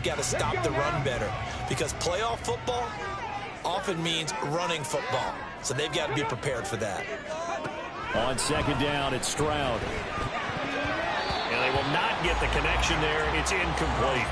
got to stop the run better because playoff football often means running football. So they've got to be prepared for that. On second down, it's Stroud. And they will not get the connection there. It's incomplete.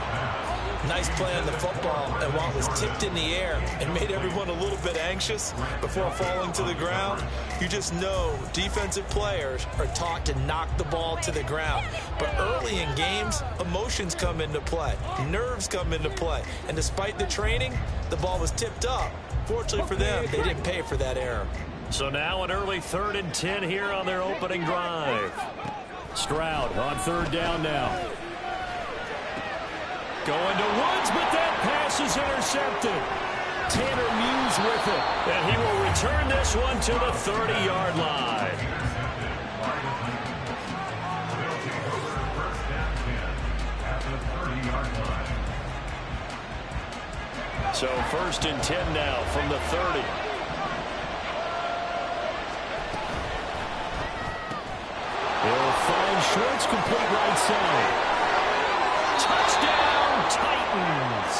Nice play on the football, and while it was tipped in the air and made everyone a little bit anxious before falling to the ground, you just know defensive players are taught to knock the ball to the ground. But early in games, emotions come into play, nerves come into play, and despite the training, the ball was tipped up. Fortunately for them, they didn't pay for that error. So now an early 3rd and 10 here on their opening drive. Stroud on 3rd down now. Going to Woods, but that pass is intercepted. Tanner Muse with it. And he will return this one to the 30-yard line. So 1st and 10 now from the 30. He'll find Schwartz, complete right side. Touchdown, Titans.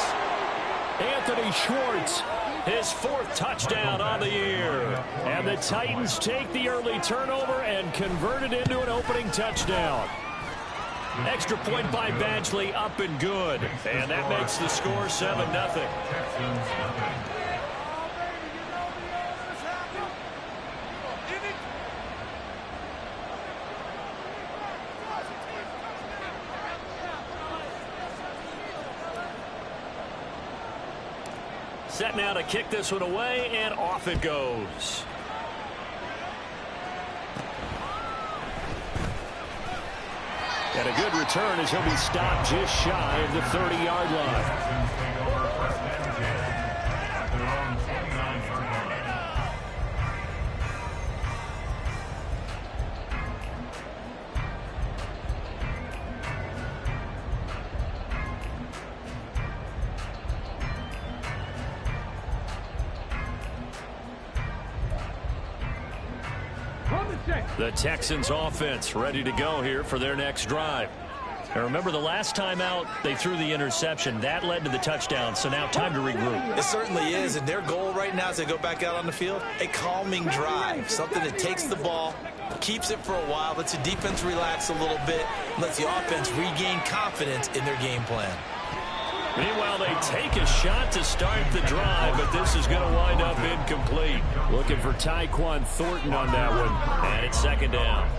Anthony Schwartz, his 4th touchdown on the year. And the Titans take the early turnover and convert it into an opening touchdown. Extra point by Badgley, up and good. And that makes the score 7-0. Set now to kick this one away, and off it goes. And a good return as he'll be stopped just shy of the 30-yard line. The Texans offense ready to go here for their next drive. And remember, the last time out, they threw the interception. That led to the touchdown, so now time to regroup. It certainly is, and their goal right now as they go back out on the field, a calming drive, something that takes the ball, keeps it for a while, lets the defense relax a little bit, and lets the offense regain confidence in their game plan. Meanwhile, they take a shot to start the drive, but this is going to wind up incomplete. Looking for Tyquan Thornton on that one. And it's 2nd down.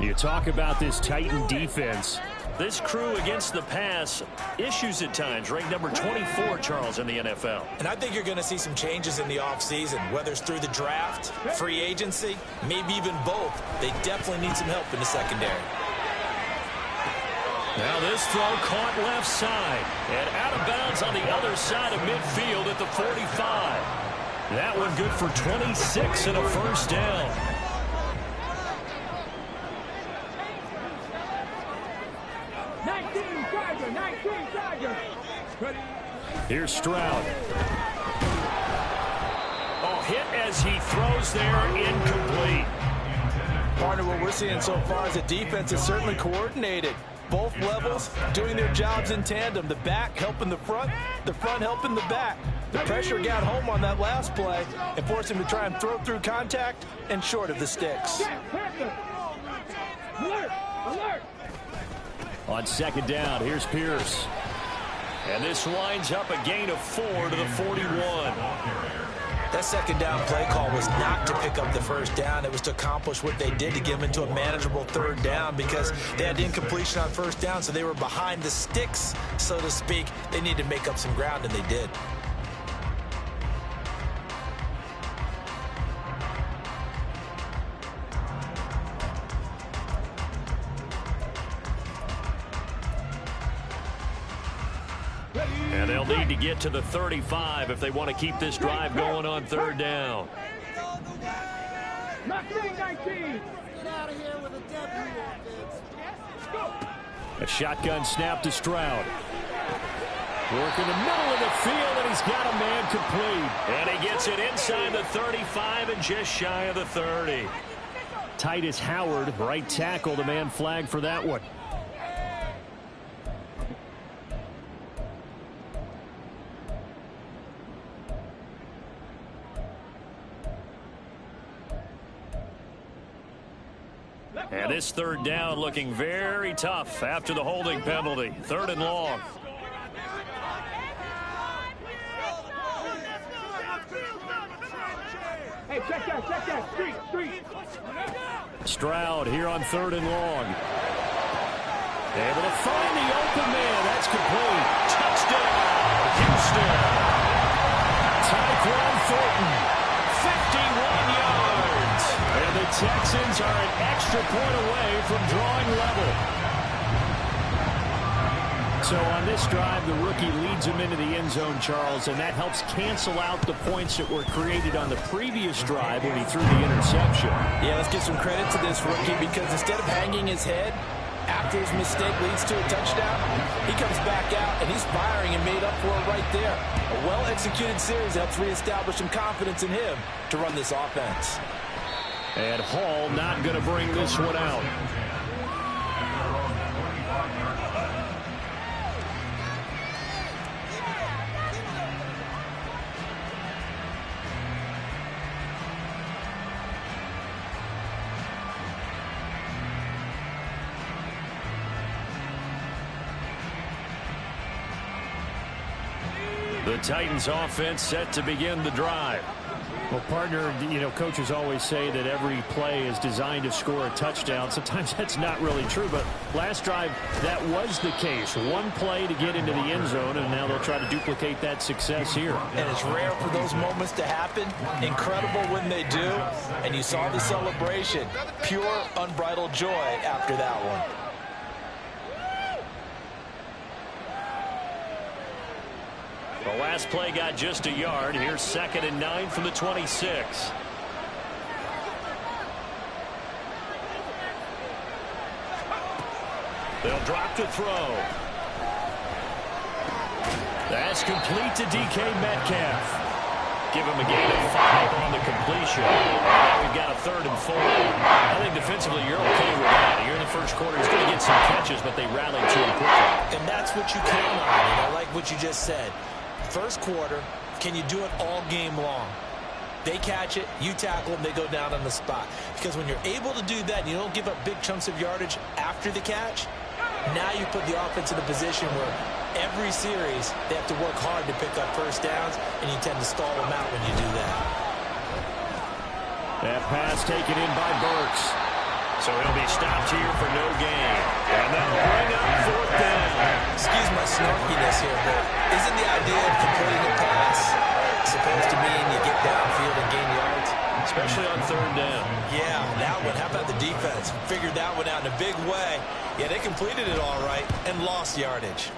You talk about this Titan defense. This crew against the pass, issues at times, ranked number 24, Charles, in the NFL. And I think you're going to see some changes in the offseason, whether it's through the draft, free agency, maybe even both. They definitely need some help in the secondary. Now this throw caught left side and out of bounds on the other side of midfield at the 45. That one good for 26 and a 1st down. Here's Stroud. Oh, hit as he throws there, incomplete. Partner, what we're seeing so far is the defense is certainly coordinated. Both levels doing their jobs in tandem. The back helping the front helping the back. The pressure got home on that last play and forced him to try and throw through contact and short of the sticks. On 2nd down, here's Pierce. And this winds up a gain of 4 to the 41. That 2nd down play call was not to pick up the 1st down. It was to accomplish what they did to get them into a manageable 3rd down because they had incompletion on 1st down, so they were behind the sticks, so to speak. They needed to make up some ground, and they did. And they'll need to get to the 35 if they want to keep this drive going on 3rd down. A shotgun snap to Stroud. Work in the middle of the field, and he's got a man complete. And he gets it inside the 35 and just shy of the 30. Titus Howard, right tackle, the man flagged for that one. And this third down looking very tough after the holding penalty. 3rd and long. Hey, check that. Street. Stroud here on 3rd and long. Able to find the open man. That's complete. Touchdown, Houston. Tyquan Thornton, 51 yards. And the Texans are an extra point away from drawing level. So on this drive, the rookie leads him into the end zone, Charles, and that helps cancel out the points that were created on the previous drive when he threw the interception. Yeah, let's give some credit to this rookie because instead of hanging his head after his mistake leads to a touchdown, he comes back out and he's firing and made up for it right there. A well-executed series helps reestablish some confidence in him to run this offense. And Hall not going to bring this one out. The Titans offense set to begin the drive. Well, partner, coaches always say that every play is designed to score a touchdown. Sometimes that's not really true, but last drive, that was the case. One play to get into the end zone, and now they'll try to duplicate that success here. And it's rare for those moments to happen. Incredible when they do. And you saw the celebration. Pure, unbridled joy after that one. The last play got just a yard. Here's 2nd and 9 from the 26. They'll drop to throw. That's complete to DK Metcalf. Give him a gain of 5 on the completion. Now we've got a 3rd and 4. I think defensively you're okay with that. Here in the first quarter, he's going to get some catches, but they rallied to him quickly. And that's what you count on. And I like what you just said. First quarter, can you do it all game long? They catch it, you tackle them, they go down on the spot. Because when you're able to do that and you don't give up big chunks of yardage after the catch, now you put the offense in a position where every series they have to work hard to pick up first downs, and you tend to stall them out when you do that. That pass taken in by Burks. So he'll be stopped here for no gain. And that'll bring up 4th down. Excuse my snarkiness here, but isn't the idea of completing a pass supposed to mean you get downfield and gain yards? Especially on 3rd down. Yeah, that one. How about the defense? Figured that one out in a big way. Yeah, they completed it all right and lost yardage.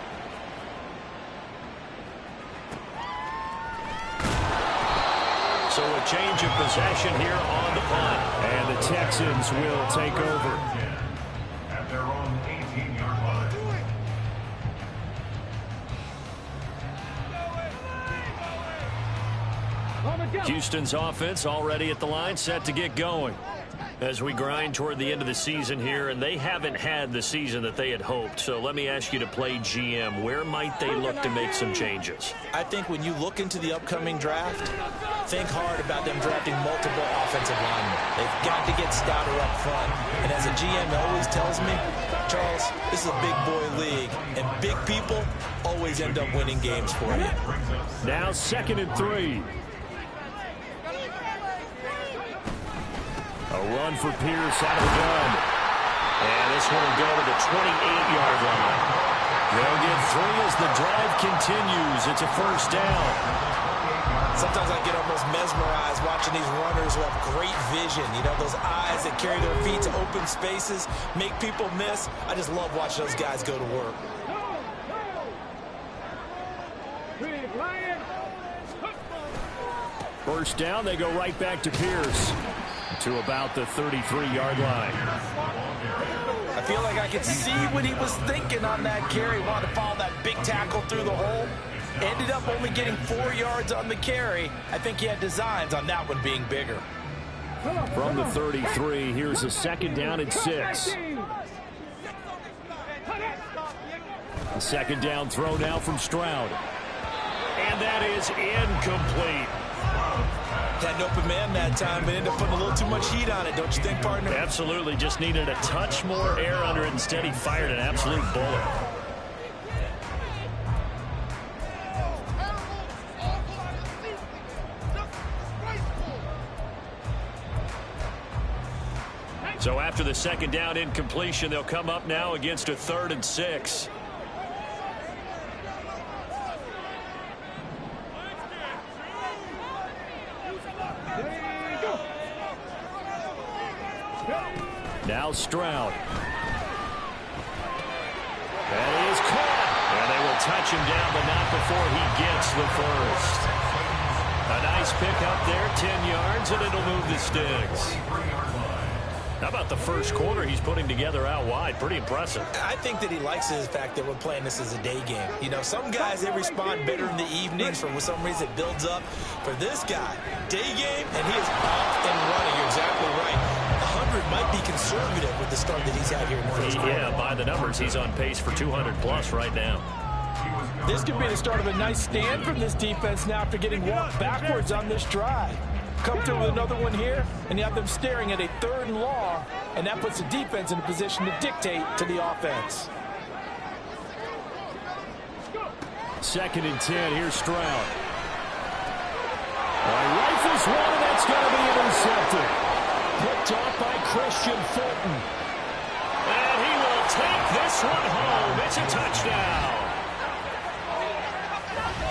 So a change of possession here on the punt. And the Texans will take over. At their own 18-yard line. Houston's offense already at the line, set to get going. As we grind toward the end of the season here, and they haven't had the season that they had hoped. So let me ask you to play GM. Where might they look to make some changes? I think when you look into the upcoming draft, think hard about them drafting multiple offensive linemen. They've got to get stouter up front. And as a GM always tells me, Charles, this is a big boy league, and big people always end up winning games for you. Now 2nd and 3. A run for Pierce out of the gun. And this one will go to the 28-yard line. They'll get 3 as the drive continues. It's a 1st down. Sometimes I get almost mesmerized watching these runners who have great vision. You know, those eyes that carry their feet to open spaces, make people miss. I just love watching those guys go to work. First down, they go right back to Pierce. To about the 33-yard line. I feel like I could see what he was thinking on that carry. Wanted to follow that big tackle through the hole. Ended up only getting 4 yards on the carry. I think he had designs on that one being bigger. From the 33, here's a 2nd down and 6. The 2nd down throw now from Stroud. And that is incomplete. Had an open man that time, but ended up putting a little too much heat on it, don't you think, partner? Absolutely. Just needed a touch more air under it. Instead, he fired an absolute bullet. So after the second down incompletion, they'll come up now against a 3rd and 6. Now Stroud. And he is caught. And they will touch him down, but not before he gets the first. A nice pick up there, 10 yards, and it'll move the sticks. How about the first quarter he's putting together out wide? Pretty impressive. I think that he likes the fact that we're playing this as a day game. You know, some guys, they respond better in the evenings. For some reason, it builds up. For this guy, day game, and he is off and running. You're exactly right. 100 might be conservative with the start that he's had here in the first quarter. Yeah, by the numbers, he's on pace for 200+ right now. This could be the start of a nice stand from this defense now after getting walked backwards on this drive. Come through with another one here, and you have them staring at a 3rd and long, and that puts the defense in a position to dictate to the offense. 2nd and 10. Here's Stroud. Rifles one, and that's going to be intercepted. Picked off by Christian Fulton. And he will take this one home. It's a touchdown.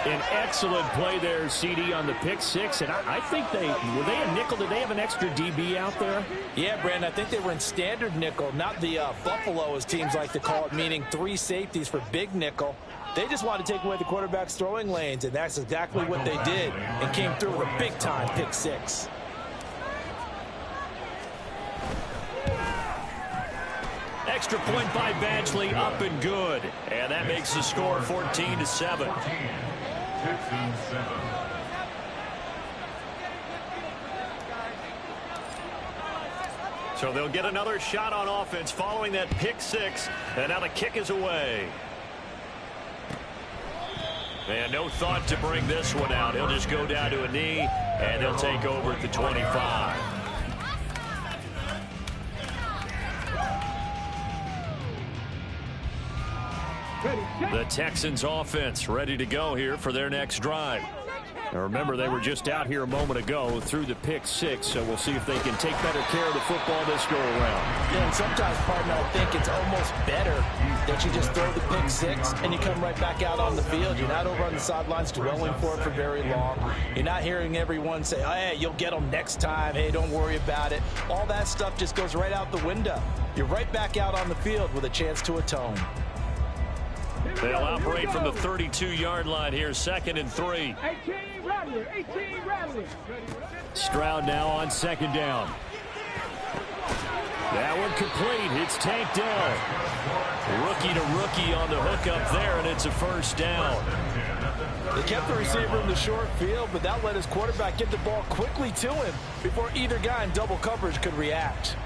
An excellent play there, CD, on the pick 6. And I think were they a nickel? Did they have an extra DB out there? Yeah, Brandon, I think they were in standard nickel, not the Buffalo, as teams like to call it, meaning 3 safeties for big nickel. They just wanted to take away the quarterback's throwing lanes, and that's exactly what they did, and came through with a big-time pick 6. Extra point by Badgley, up and good. And that makes the score 14-7. So they'll get another shot on offense following that pick 6. And now the kick is away. And no thought to bring this one out. He'll just go down to a knee, and they'll take over at the 25. The Texans offense ready to go here for their next drive. Now remember, they were just out here a moment ago through the pick 6, so we'll see if they can take better care of the football this go around. Yeah, and sometimes, partner, I think it's almost better that you just throw the pick 6 and you come right back out on the field. You're not over on the sidelines dwelling for it for very long. You're not hearing everyone say, oh, hey, you'll get them next time. Hey, don't worry about it. All that stuff just goes right out the window. You're right back out on the field with a chance to atone. They'll operate from the 32-yard line here, 2nd and 3. 18 Rattler, 18 Rattler. Stroud now on 2nd down. That one complete. It's Tank Dell. Rookie to rookie on the hook up there, and it's a first down. They kept the receiver in the short field, but that let his quarterback get the ball quickly to him before either guy in double coverage could react.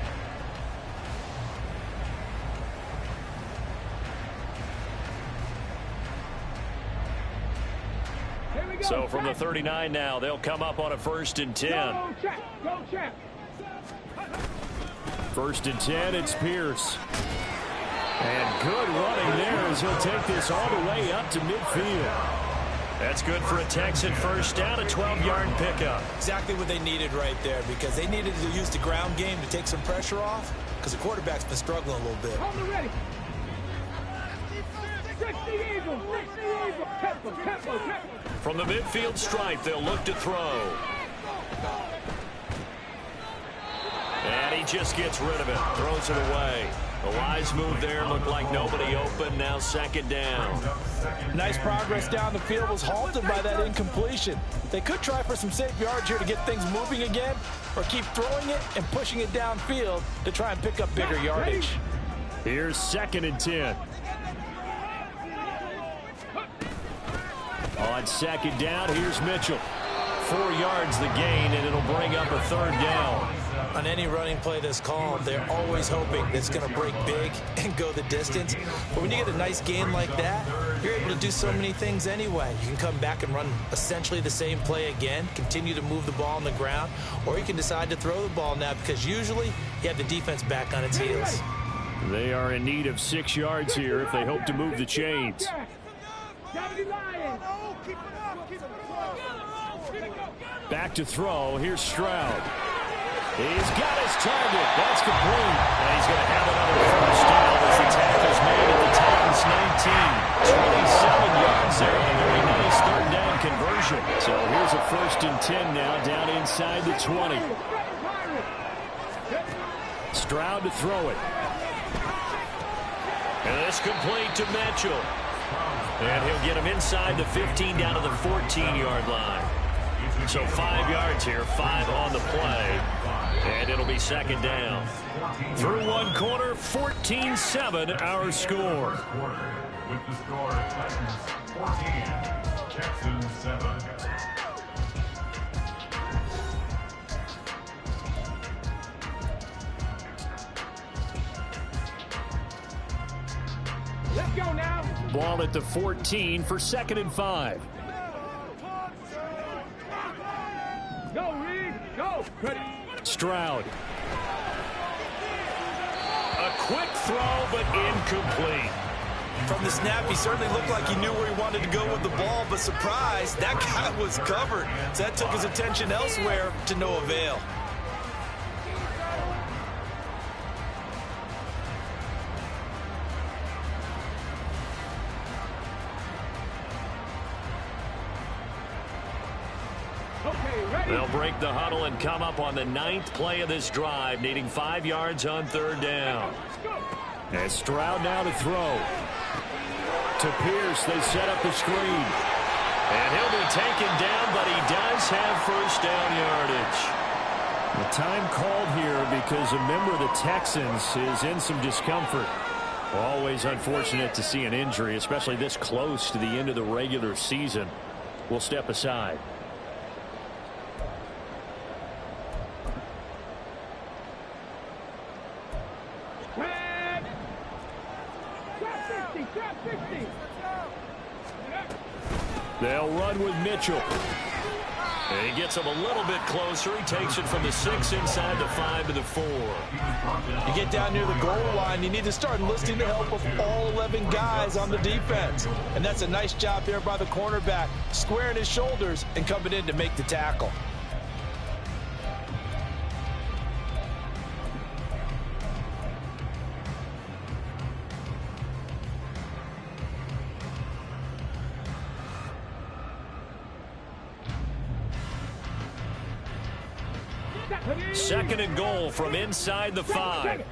So from the 39 now, they'll come up on a 1st and 10. Go, Champ. 1st and 10, it's Pierce. And good running there as he'll take this all the way up to midfield. That's good for a Texan first down, a 12-yard pickup. Exactly what they needed right there, because they needed to use the ground game to take some pressure off, because the quarterback's been struggling a little bit. Ready. 60 Eagles. Tempo. From the midfield stripe, they'll look to throw. And he just gets rid of it, throws it away. A wise move there, looked like nobody open, now 2nd down. Nice progress down the field, was halted by that incompletion. They could try for some safe yards here to get things moving again, or keep throwing it and pushing it downfield to try and pick up bigger yardage. Here's 2nd and 10. On 2nd down, here's Mitchell. 4 yards the gain, and it'll bring up a 3rd down. On any running play that's called, they're always hoping that it's going to break big and go the distance. But when you get a nice gain like that, you're able to do so many things anyway. You can come back and run essentially the same play again, continue to move the ball on the ground, or you can decide to throw the ball now because usually you have the defense back on its heels. They are in need of 6 yards here if they hope to move the chains. Back to throw. Here's Stroud. He's got his target. That's complete. And he's going to have another first down as the tackle's made at the Titans 19. 27 yards there. A very nice third down conversion. So here's a 1st and 10 now down inside the 20. Stroud to throw it. And this complete to Mitchell. And he'll get him inside the 15 down to the 14-yard line. So 5 yards here, 5 on the play. And it'll be 2nd down. Through one quarter, 14-7 our score. With the score, Titans 14, Texans 7. Let's go now. Ball at the 14 for 2nd and 5. Go, Reed. Go. Ready. Stroud. A quick throw, but incomplete. From the snap, he certainly looked like he knew where he wanted to go with the ball, but surprise, that guy was covered. So that took his attention elsewhere to no avail. They'll break the huddle and come up on the 9th play of this drive, needing 5 yards on 3rd down. And Stroud now to throw. To Pierce, they set up the screen. And he'll be taken down, but he does have 1st down yardage. The time called here because a member of the Texans is in some discomfort. Always unfortunate to see an injury, especially this close to the end of the regular season. We'll step aside. They'll run with Mitchell. And he gets him a little bit closer. He takes it from the 6 inside the 5 to the 4. You get down near the goal line, you need to start enlisting the help of all 11 guys on the defense. And that's a nice job there by the cornerback, squaring his shoulders and coming in to make the tackle. Second and goal from inside the 5.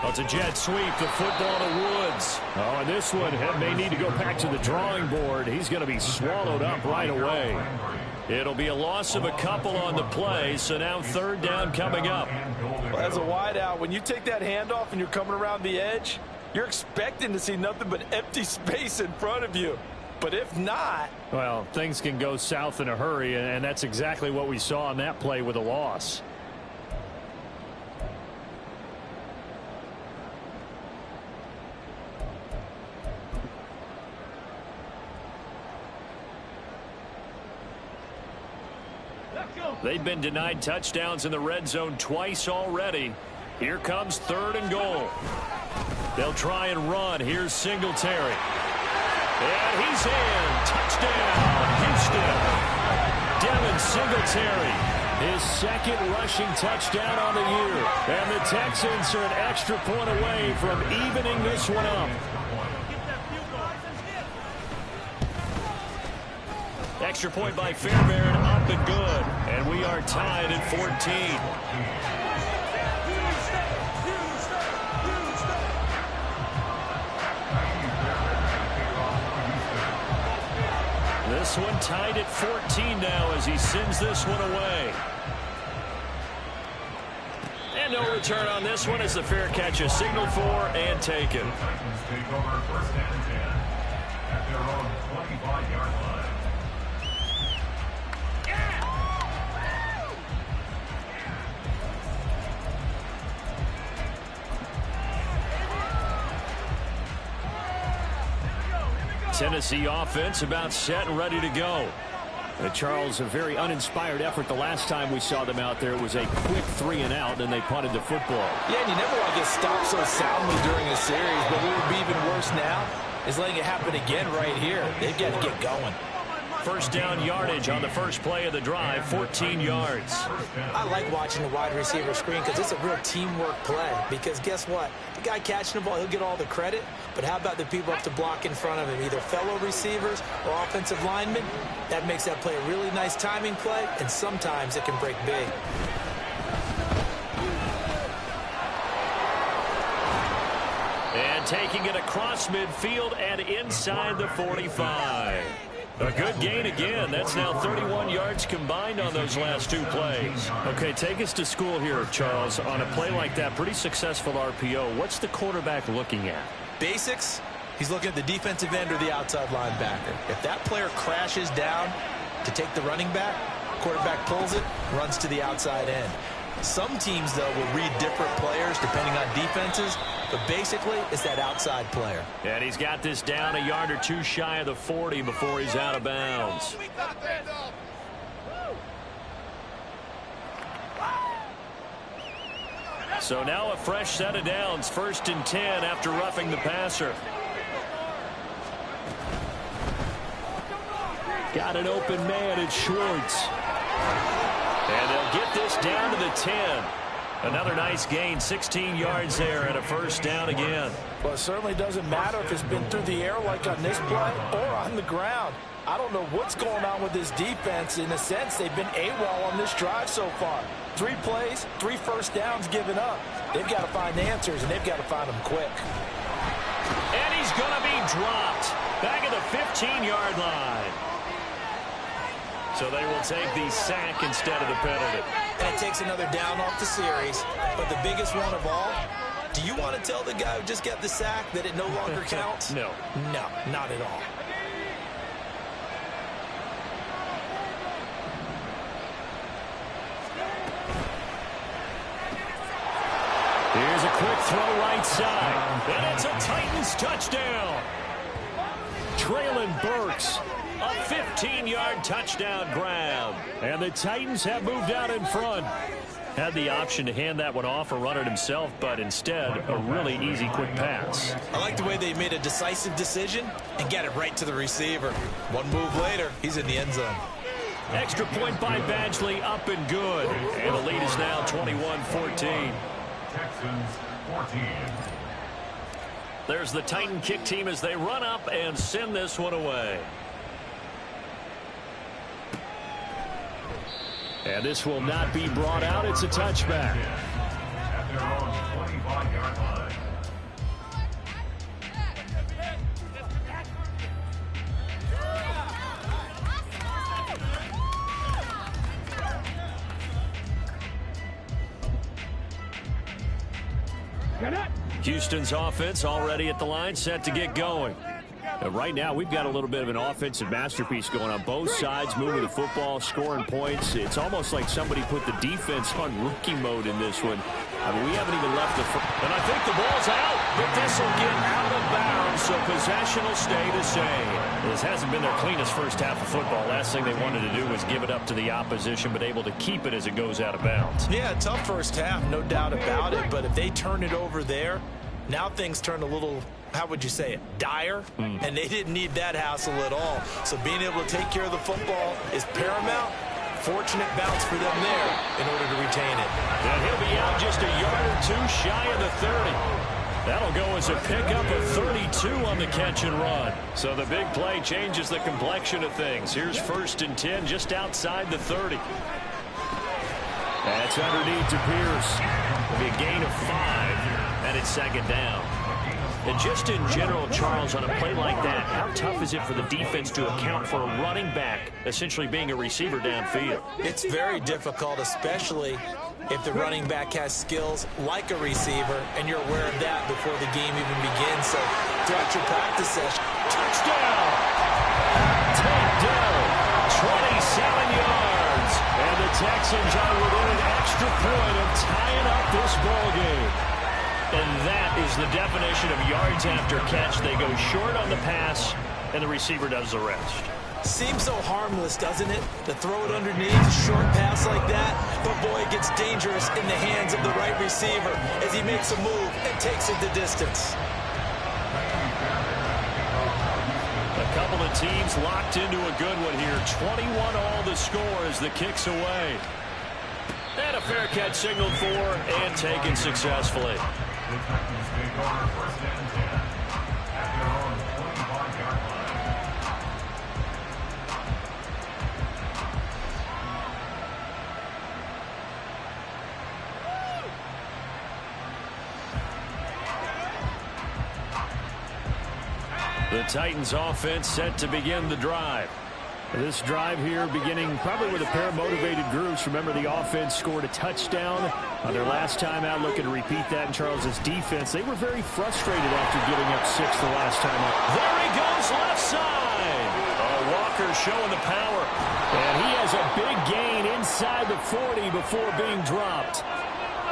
Oh, it's a jet sweep. The football to Woods. Oh, and this one may need to go back to the drawing board. He's going to be swallowed up right away. It'll be a loss of a couple on the play, so now 3rd down coming up. Well, as a wideout, when you take that handoff and you're coming around the edge, you're expecting to see nothing but empty space in front of you. But if not... Well, things can go south in a hurry, and that's exactly what we saw on that play with a loss. They've been denied touchdowns in the red zone twice already. Here comes 3rd and goal. They'll try and run. Here's Singletary. And he's in. Touchdown, Houston. Devin Singletary. His 2nd rushing touchdown on the year. And the Texans are an extra point away from evening this one up. Extra point by Fairbairn, up and good. And we are tied at 14. This one tied at 14 now as he sends this one away. And no return on this one as the fair catch is signaled for and taken. Titans take over 1st and 10 at their own 25-yard line. Tennessee offense about set and ready to go. Charles, a very uninspired effort the last time we saw them out there. It was a quick 3-and-out, and they punted the football. Yeah, and you never want to get stopped so soundly during a series, but what would be even worse now is letting it happen again right here. They've got to get going. First down yardage on the first play of the drive, 14 yards. I like watching the wide receiver screen because it's a real teamwork play. Because guess what? The guy catching the ball, he'll get all the credit. But how about the people up to block in front of him, either fellow receivers or offensive linemen? That makes that play a really nice timing play, and sometimes it can break big. And taking it across midfield and inside the 45. A good gain again. That's now 31 yards combined on those last two plays. Okay, take us to school here, Charles. On a play like that, pretty successful RPO. What's the quarterback looking at? Basics, he's looking at the defensive end or the outside linebacker. If that player crashes down to take the running back, quarterback pulls it, runs to the outside end. Some teams, though, will read different players depending on defenses, but basically it's that outside player. And he's got this down a yard or two shy of the 40 before he's out of bounds. So now a fresh set of downs, 1st and 10 after roughing the passer. Got an open man, it's Schwartz. And they'll get this down to the 10. Another nice gain, 16 yards there, and a first down again. Well, it certainly doesn't matter if it's been through the air like on this play or on the ground. I don't know what's going on with this defense. In a sense, they've been AWOL on this drive so far. 3 plays, 3 first downs given up. They've got to find answers, and they've got to find them quick. And he's going to be dropped back at the 15-yard line. So they will take the sack instead of the penalty. And it takes another down off the series. But the biggest one of all, do you want to tell the guy who just got the sack that it no longer counts? No. No, not at all. Here's a quick throw right side. And it's a Titans touchdown. Traylon Burks. A 15-yard touchdown grab. And the Titans have moved out in front. Had the option to hand that one off or run it himself, but instead, a really easy, quick pass. I like the way they made a decisive decision and got it right to the receiver. One move later, he's in the end zone. Extra point by Badgley, up and good. And the lead is now 21-14. Texans 14. There's the Titan kick team as they run up and send this one away. And this will not be brought out. It's a touchback. At their own 25-yard line. Houston's offense already at the line, set to get going. Right now, we've got a little bit of an offensive masterpiece going on both sides, moving the football, scoring points. It's almost like somebody put the defense on rookie mode in this one. I mean, we haven't even left the and I think the ball's out, but this will get out of bounds, so possession will stay the same. This hasn't been their cleanest first half of football. Last thing they wanted to do was give it up to the opposition, but able to keep it as it goes out of bounds. Yeah, tough first half, no doubt about it, but if they turn it over there, now things turn a little, how would you say it, dire, and they didn't need that hassle at all. So being able to take care of the football is paramount. Fortunate bounce for them there in order to retain it. And he'll be out just a yard or two shy of the 30. That'll go as a pickup of 32 on the catch and run. So the big play changes the complexion of things. Here's 1st and 10 just outside the 30. That's underneath to Pierce. It'll be a gain of 5, and it's 2nd down. And just in general, Charles, on a play like that, how tough is it for the defense to account for a running back essentially being a receiver downfield? It's very difficult, especially if the running back has skills like a receiver, and you're aware of that before the game even begins. So throughout your practice session, touchdown! Takedown, 27 yards. And the Texans are within an extra point of tying up this ball game. And that is the definition of yards after catch. They go short on the pass, and the receiver does the rest. Seems so harmless, doesn't it? To throw it underneath, a short pass like that. But boy, it gets dangerous in the hands of the right receiver as he makes a move and takes it the distance. A couple of teams locked into a good one here. 21 all the score as the kick's away. And a fair catch signaled for and taken successfully. The Titans offense set to begin the drive. This drive here beginning probably with a pair of motivated groups. Remember, the offense scored a touchdown on their last time out. Looking to repeat that in Charles's defense. They were very frustrated after giving up 6 the last time out. There he goes left side. Walker showing the power. And he has a big gain inside the 40 before being dropped.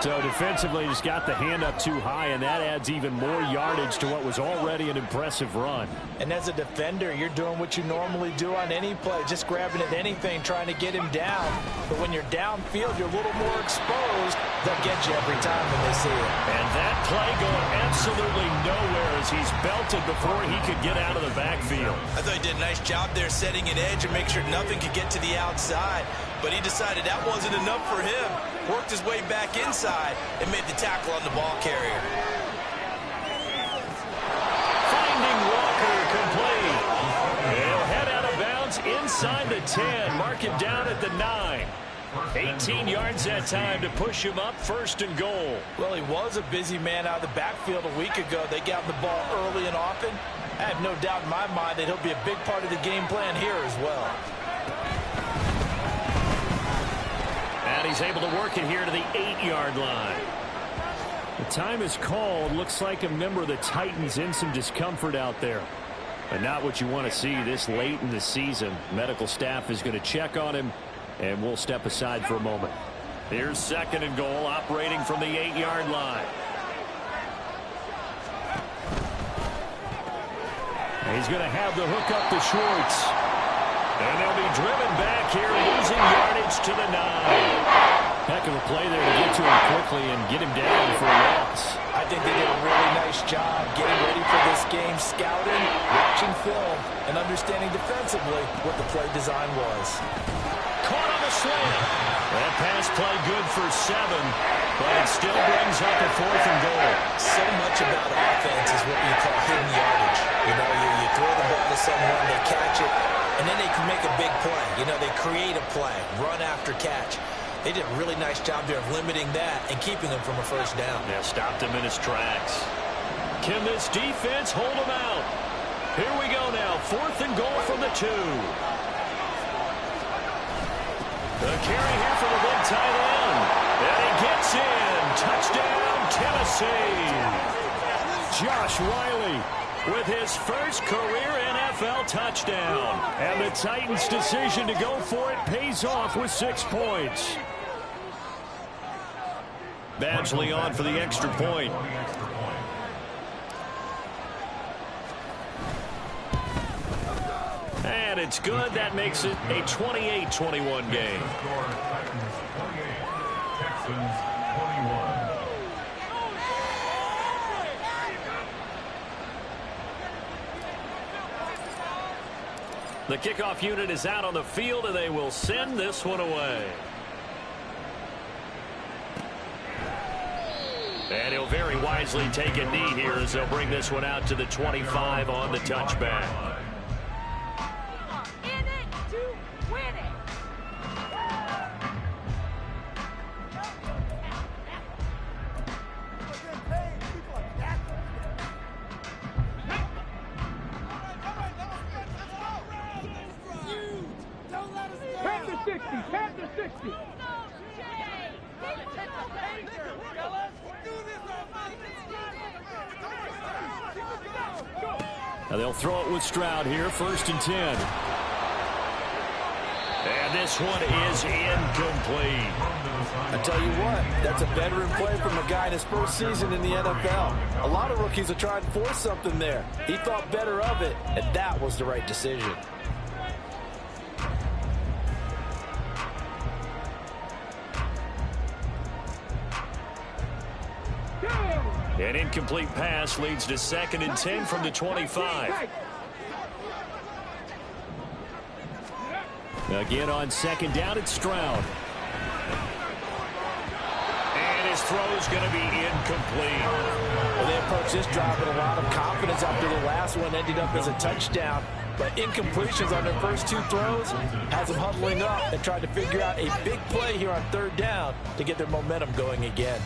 So defensively, just got the hand up too high, and that adds even more yardage to what was already an impressive run. And as a defender, you're doing what you normally do on any play, just grabbing at anything, trying to get him down. But when you're downfield, you're a little more exposed. They'll get you every time when they see it. And that play going absolutely nowhere as he's belted before he could get out of the backfield. I thought he did a nice job there setting an edge and make sure nothing could get to the outside. But he decided that wasn't enough for him. Worked his way back inside and made the tackle on the ball carrier. Finding Walker complete. He'll head out of bounds inside the 10. Mark him down at the 9. 18 yards that time to push him up 1st and goal. Well, he was a busy man out of the backfield a week ago. They got the ball early and often. I have no doubt in my mind that he'll be a big part of the game plan here as well. And he's able to work it here to the 8-yard line. The time is called. Looks like a member of the Titans in some discomfort out there. But not what you want to see this late in the season. Medical staff is going to check on him, and we'll step aside for a moment. Here's 2nd and goal, operating from the 8-yard line. He's going to have the hook up to Schwartz. And they'll be driven back here, losing yardage to the 9. Heck of a play there to get to him quickly and get him down for a loss. I think they did a really nice job getting ready for this game, scouting, watching film, and understanding defensively what the play design was. Caught on the slant. That pass play good for 7, but it still brings up a 4th and goal. So much about offense is what you call hidden yardage. You know, you throw the ball to someone, they catch it, and then they can make a big play. You know, they create a play, run after catch. They did a really nice job there of limiting that and keeping him from a 1st down. Yeah, stopped him in his tracks. Can this defense hold him out? Here we go now, 4th and goal from the 2. The carry here for the big tight end. And he gets in. Touchdown, Tennessee. Josh Riley with his first career NFL touchdown. And the Titans' decision to go for it pays off with 6 points. Badgley on for the extra point. And it's good. That makes it a 28-21 game. The kickoff unit is out on the field, and they will send this one away. And he'll very wisely take a knee here as they'll bring this one out to the 25 on the touchback. In it to win it. Panther 60, Panther 60. Now they'll throw it with Stroud here, 1st and 10. And this one is incomplete. I tell you what, that's a veteran play from a guy in his first season in the NFL. A lot of rookies are trying to force something there. He thought better of it, and that was the right decision. An incomplete pass leads to 2nd and 10 from the 25. Again on 2nd down, it's Stroud. And his throw is going to be incomplete. Well, they approached this drive with a lot of confidence after the last one ended up as a touchdown. But incompletions on their first 2 throws has them huddling up and trying to figure out a big play here on 3rd down to get their momentum going again.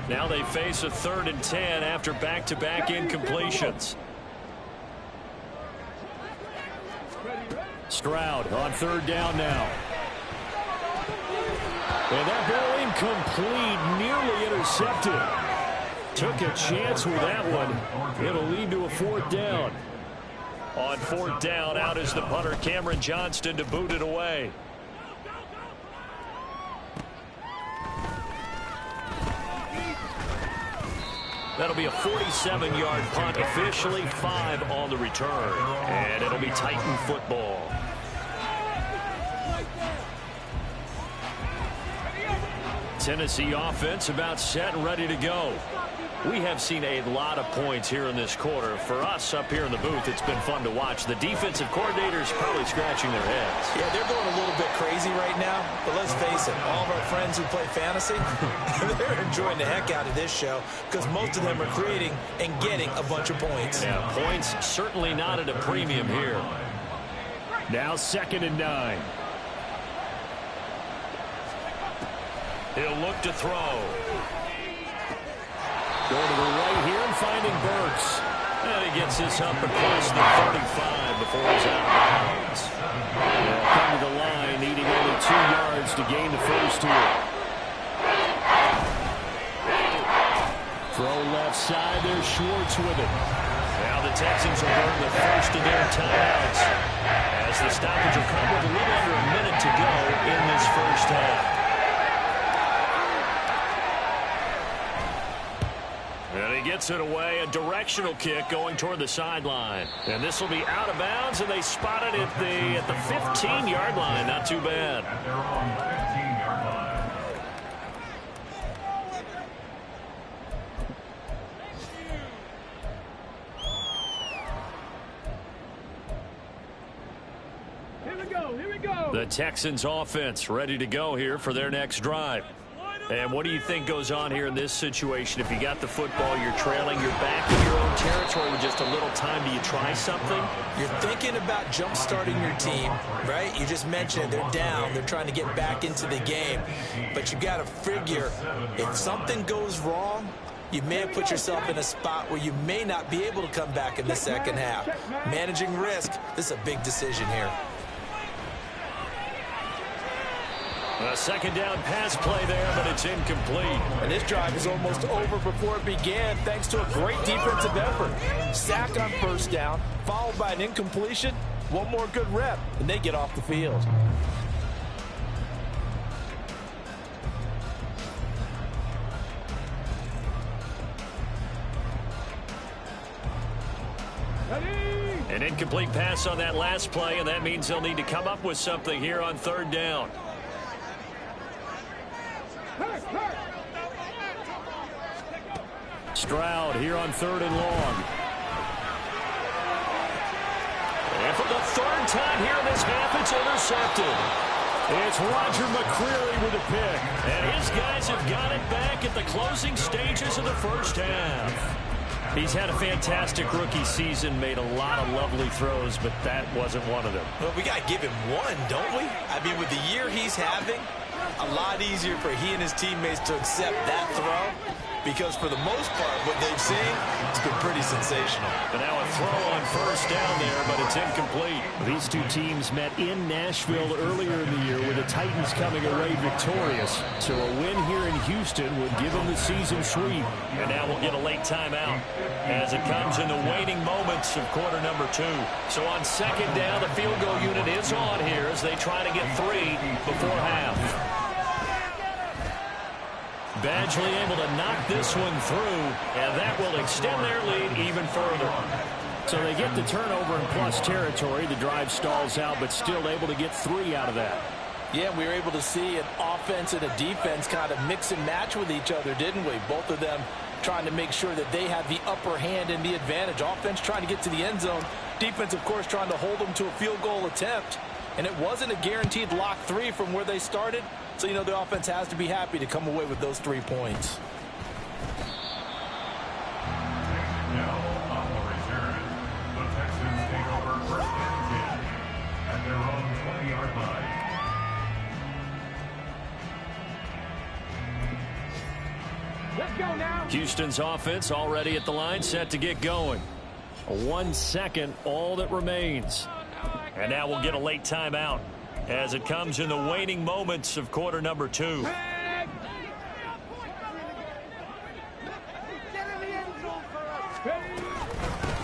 Now they face a 3rd and 10 after back-to-back incompletions. Stroud on 3rd down now. And that ball incomplete, nearly intercepted. Took a chance with that one. It'll lead to a 4th down. On 4th down, out is the punter, Cameron Johnston, to boot it away. That'll be a 47-yard punt, officially 5 on the return. And it'll be Titan football. Tennessee offense about set and ready to go. We have seen a lot of points here in this quarter. For us up here in the booth, it's been fun to watch. The defensive coordinators probably scratching their heads. Yeah, they're going a little bit crazy right now. But let's face it, all of our friends who play fantasy, they're enjoying the heck out of this show because most of them are creating and getting a bunch of points. Yeah, points certainly not at a premium here. Now 2nd and 9. He'll look to throw. Going to the right here and finding Burks. And he gets this up across the 35 before he's out of bounds. Come to the line, needing only 2 yards to gain the first here. Throw left side, there's Schwartz with it. Now the Texans will burn the first of their timeouts as the stoppage will come with a little under a minute to go in this first half. And he gets it away, a directional kick going toward the sideline. And this will be out of bounds, and they spot it at the 15-yard line. Not too bad. At their own 15-yard line. Here we go. The Texans offense ready to go here for their next drive. And what do you think goes on here in this situation? If you got the football, you're trailing, you're back in your own territory with just a little time. Do you try something? You're thinking about jump-starting your team, right? You just mentioned they're down. They're trying to get back into the game. But you got to figure if something goes wrong, you may have put yourself in a spot where you may not be able to come back in the second half. Managing risk, this is a big decision here. A 2nd down pass play there, but it's incomplete. And this drive is almost over before it began thanks to a great defensive effort. Sack on 1st down, followed by an incompletion. One more good rep, and they get off the field. An incomplete pass on that last play, and that means they'll need to come up with something here on 3rd down. Stroud here on 3rd and long. And for the 3rd time here in this half, it's intercepted. It's Roger McCreary with a pick. And his guys have got it back at the closing stages of the first half. He's had a fantastic rookie season, made a lot of lovely throws, but that wasn't one of them. Well, we got to give him one, don't we? I mean, with the year he's having, a lot easier for he and his teammates to accept that throw because for the most part, what they've seen has been pretty sensational. And now a throw on first down there, but it's incomplete. These two teams met in Nashville earlier in the year with the Titans coming away victorious. So a win here in Houston would give them the season sweep. And now we'll get a late timeout as it comes in the waning moments of quarter number 2. So on second down, the field goal unit is on here as they try to get 3 before half. Badgley able to knock this one through, and that will extend their lead even further. So they get the turnover in plus territory. The drive stalls out, but still able to get 3 out of that. Yeah, we were able to see an offense and a defense kind of mix and match with each other, didn't we? Both of them trying to make sure that they have the upper hand and the advantage. Offense trying to get to the end zone. Defense, of course, trying to hold them to a field goal attempt. And it wasn't a guaranteed lock 3 from where they started. So, you know, the offense has to be happy to come away with those 3 points. Now, on the return, the Texans take over first and 10 at their own 20-yard line. Let's go now. Houston's offense already at the line, set to get going. 1 second, all that remains. And now we'll get a late timeout as it comes in the waning moments of quarter number 2.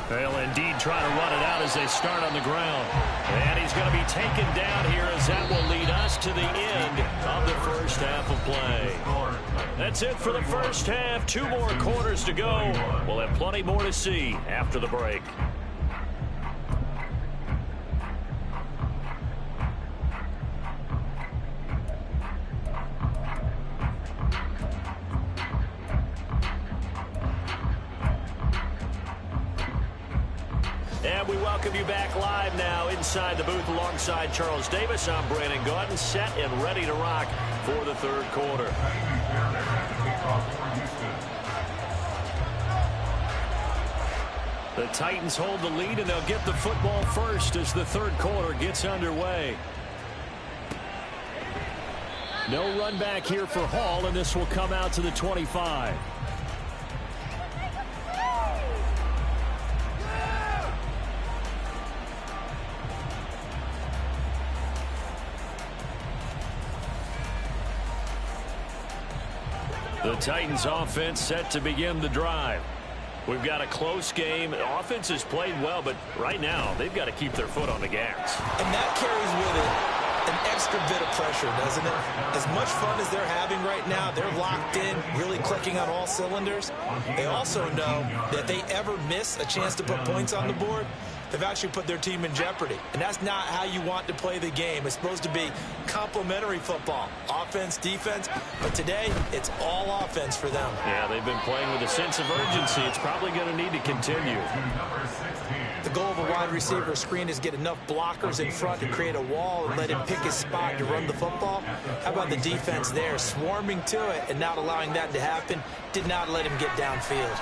They'll indeed try to run it out as they start on the ground. And he's going to be taken down here as that will lead us to the end of the first half of play. That's it for the first half. 2 more quarters to go. We'll have plenty more to see after the break. And we welcome you back live now inside the booth alongside Charles Davis. I'm Brandon Gaudin, set and ready to rock for the third quarter. The Titans hold the lead, and they'll get the football first as the third quarter gets underway. No run back here for Hall, and this will come out to the 25. The Titans offense set to begin the drive. We've got a close game. The offense has played well, but right now they've got to keep their foot on the gas. And that carries with it an extra bit of pressure, doesn't it? As much fun as they're having right now, they're locked in, really clicking on all cylinders. They also know that if they ever miss a chance to put points on the board, they've actually put their team in jeopardy. And that's not how you want to play the game. It's supposed to be complementary football, offense, defense. But today, it's all offense for them. Yeah, they've been playing with a sense of urgency. It's probably going to need to continue. The goal of a wide receiver screen is get enough blockers in front to create a wall and let him pick his spot to run the football. How about the defense there, swarming to it and not allowing that to happen? Did not let him get downfield.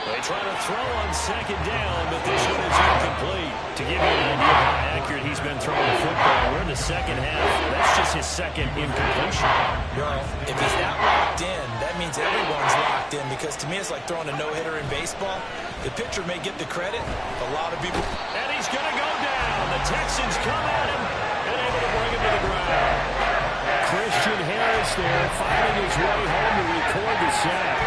They try to throw on second down, but this one is incomplete. To give you an idea of how accurate he's been throwing the football, we're in the second half. That's just his second incompletion. Well, if he's that locked in, that means everyone's locked in, because to me it's like throwing a no-hitter in baseball. The pitcher may get the credit. A lot of people... And he's going to go down. The Texans come at him and able to bring him to the ground. Christian Harris there, finding his way home to record the sack.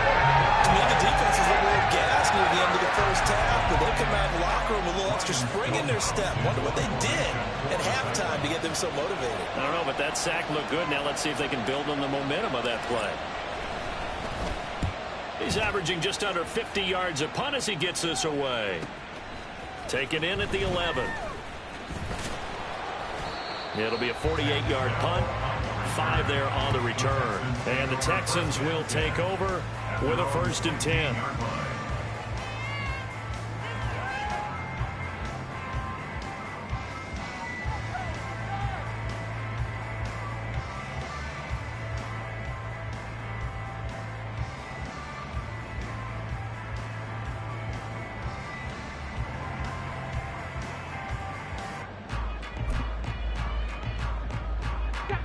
To me, the defense is a little gas near the end of the first half, but they come out of the locker room with a little extra spring in their step. Wonder what they did at halftime to get them so motivated. I don't know, but that sack looked good. Now let's see if they can build on the momentum of that play. He's averaging just under 50 yards a punt as he gets this away. Taken in at the 11. It'll be a 48-yard punt. 5 there on the return. And the Texans will take over with a 1st and 10.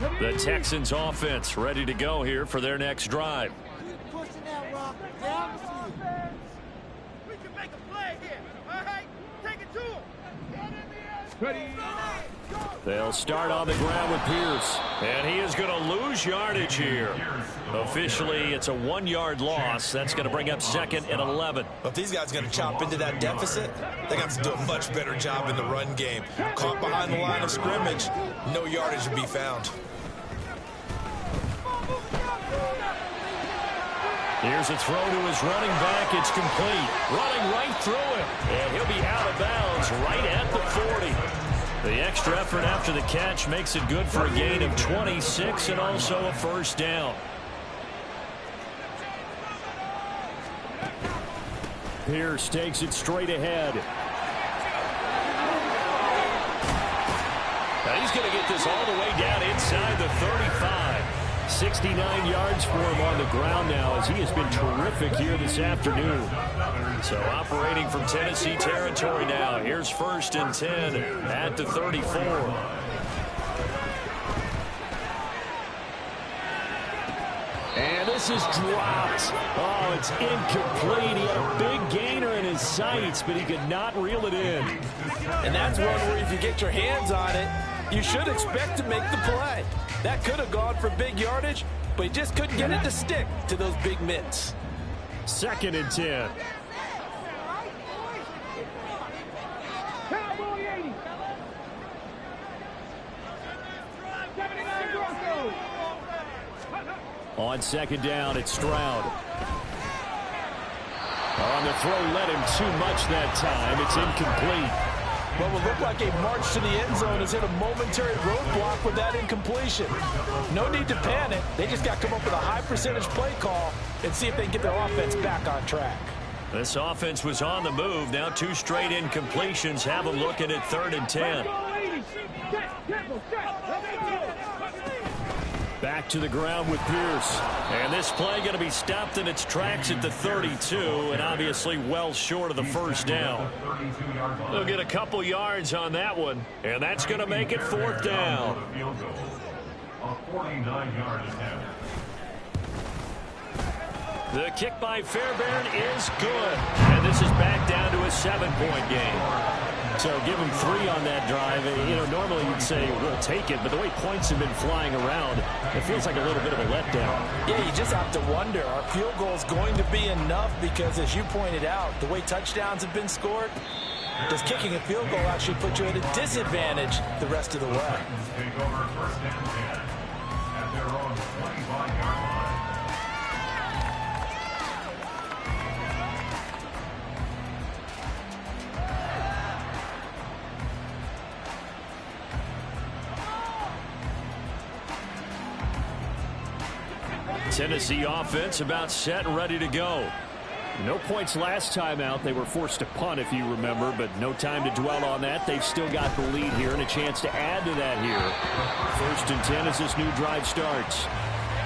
Ready The Texans offense ready to go here for their next drive. Pushing that rock down the field. We can make a play here. All right, take it to him. Ready. They'll start on the ground with Pierce. And he is going to lose yardage here. Officially, it's a 1-yard loss. That's going to bring up 2nd and 11. Well, if these guys are going to chop into that deficit, they're going to have to do a much better job in the run game. Caught behind the line of scrimmage, no yardage to be found. Here's a throw to his running back. It's complete. Running right through him. And he'll be out of bounds right at the 40. The extra effort after the catch makes it good for a gain of 26 and also a first down. Pierce takes it straight ahead. Now he's going to get this all the way down inside the 35. 69 yards for him on the ground now as he has been terrific here this afternoon. So operating from Tennessee territory now. Here's 1st and 10 at the 34. And this is dropped. Oh, it's incomplete. He had a big gainer in his sights, but he could not reel it in. And that's one where if you get your hands on it, you should expect to make the play. That could have gone for big yardage, but he just couldn't get it to stick to those big mitts. 2nd and 10. Cowboy 80. 79 Broncos. On 2nd down, it's Stroud. On the throw, led him too much that time. It's incomplete. What would look like a march to the end zone has hit a momentary roadblock with that incompletion. No need to panic. They just got to come up with a high percentage play call and see if they can get their offense back on track. This offense was on the move. Now 2 straight incompletions have them looking at 3rd and 10. Back to the ground with Pierce. And this play going to be stopped in its tracks at the 32, and obviously well short of the first down. They'll get a couple yards on that one, and that's going to make it 4th down. A 49-yard attempt. The kick by Fairbairn is good, and this is back down to a 7-point game. So give him 3 on that drive. You know, normally you'd say we'll take it, but the way points have been flying around, it feels like a little bit of a letdown. Yeah, you just have to wonder, are field goals going to be enough? Because as you pointed out, the way touchdowns have been scored, does kicking a field goal actually put you at a disadvantage the rest of the way? Take over 1st and 10 at their own 25-yard line. Tennessee offense about set and ready to go. No points last time out. They were forced to punt, if you remember, but no time to dwell on that. They've still got the lead here and a chance to add to that here. 1st and 10 as this new drive starts.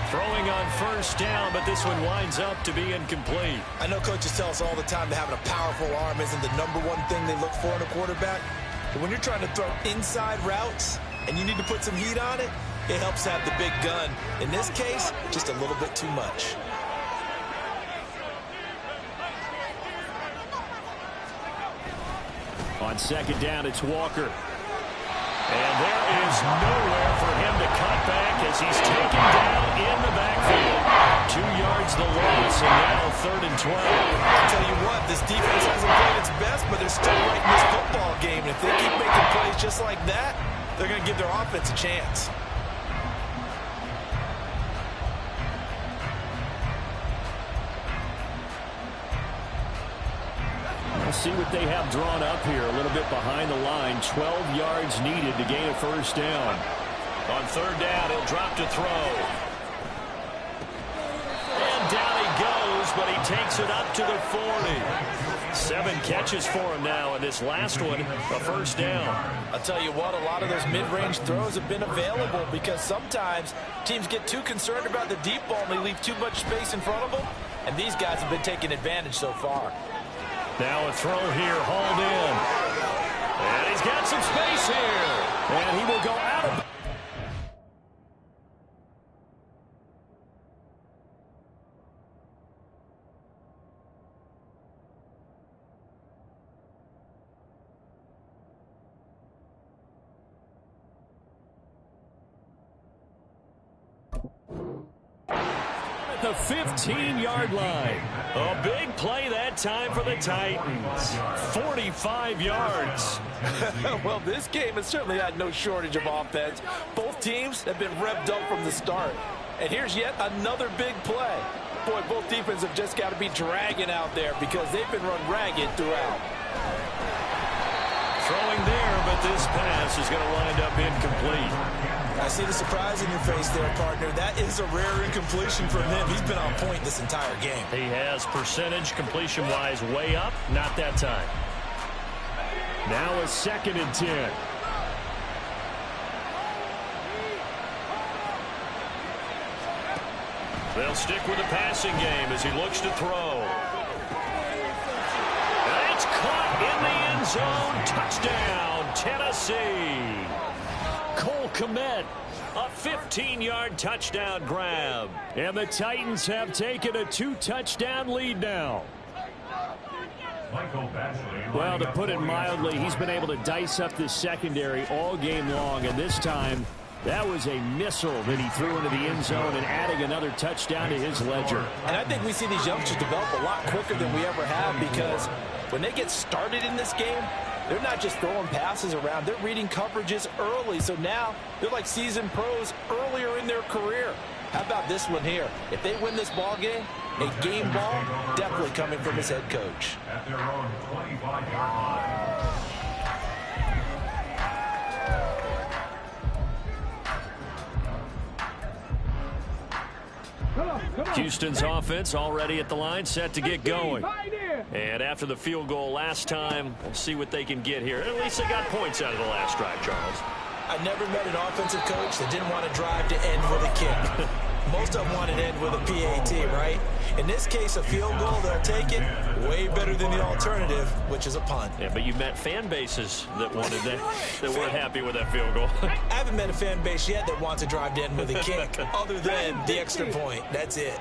Throwing on 1st down, but this one winds up to be incomplete. I know coaches tell us all the time that having a powerful arm isn't the #1 thing they look for in a quarterback. But when you're trying to throw inside routes and you need to put some heat on it, it helps to have the big gun. In this case, just a little bit too much. On 2nd down, it's Walker. And there is nowhere for him to cut back as he's taken down in the backfield. 2 yards the loss, and now 3rd and 12. I'll tell you what, this defense hasn't played its best, but they're still right in this football game. And if they keep making plays just like that, they're going to give their offense a chance. See what they have drawn up here. A little bit behind the line. 12 yards needed to gain a first down. On 3rd down, he'll drop to throw. And down he goes, but he takes it up to the 40. 7 catches for him now, and this last one, a first down. I'll tell you what, a lot of those mid-range throws have been available because sometimes teams get too concerned about the deep ball and they leave too much space in front of them, and these guys have been taking advantage so far. Now a throw here, hauled in. And he's got some space here. And he will go out of the 15-yard line. A big play that time for the Titans. 45 yards. Well, this game has certainly had no shortage of offense. Both teams have been revved up from the start. And here's yet another big play. Boy, both defenses have just got to be dragging out there because they've been run ragged throughout. Throwing there, but this pass is going to wind up incomplete. I see the surprise in your face there, partner. That is a rare incompletion from him. He's been on point this entire game. He has percentage completion-wise way up. Not that time. Now a 2nd and 10. They'll stick with the passing game as he looks to throw. And it's caught in the end zone. Touchdown, Tennessee. Cole Kmet, a 15-yard touchdown grab. And the Titans have taken a 2-touchdown lead now. Well, to put it mildly, he's been able to dice up this secondary all game long, and this time that was a missile that he threw into the end zone and adding another touchdown to his ledger. And I think we see these youngsters develop a lot quicker than we ever have because when they get started in this game, they're not just throwing passes around. They're reading coverages early. So now they're like seasoned pros earlier in their career. How about this one here? If they win this ball game, a game ball definitely coming from his head coach. At their own 25-yard line. Houston's offense already at the line, set to get going. And after the field goal last time, we'll see what they can get here. At least they got points out of the last drive, Charles. I never met an offensive coach that didn't want to drive to end with a kick. Most of them want to end with a PAT, right? In this case, a field goal, they'll take it way better than the alternative, which is a punt. Yeah, but you met fan bases that wanted that, that weren't happy with that field goal. I haven't met a fan base yet that wants to drive to end with a kick, other than the extra point. That's it.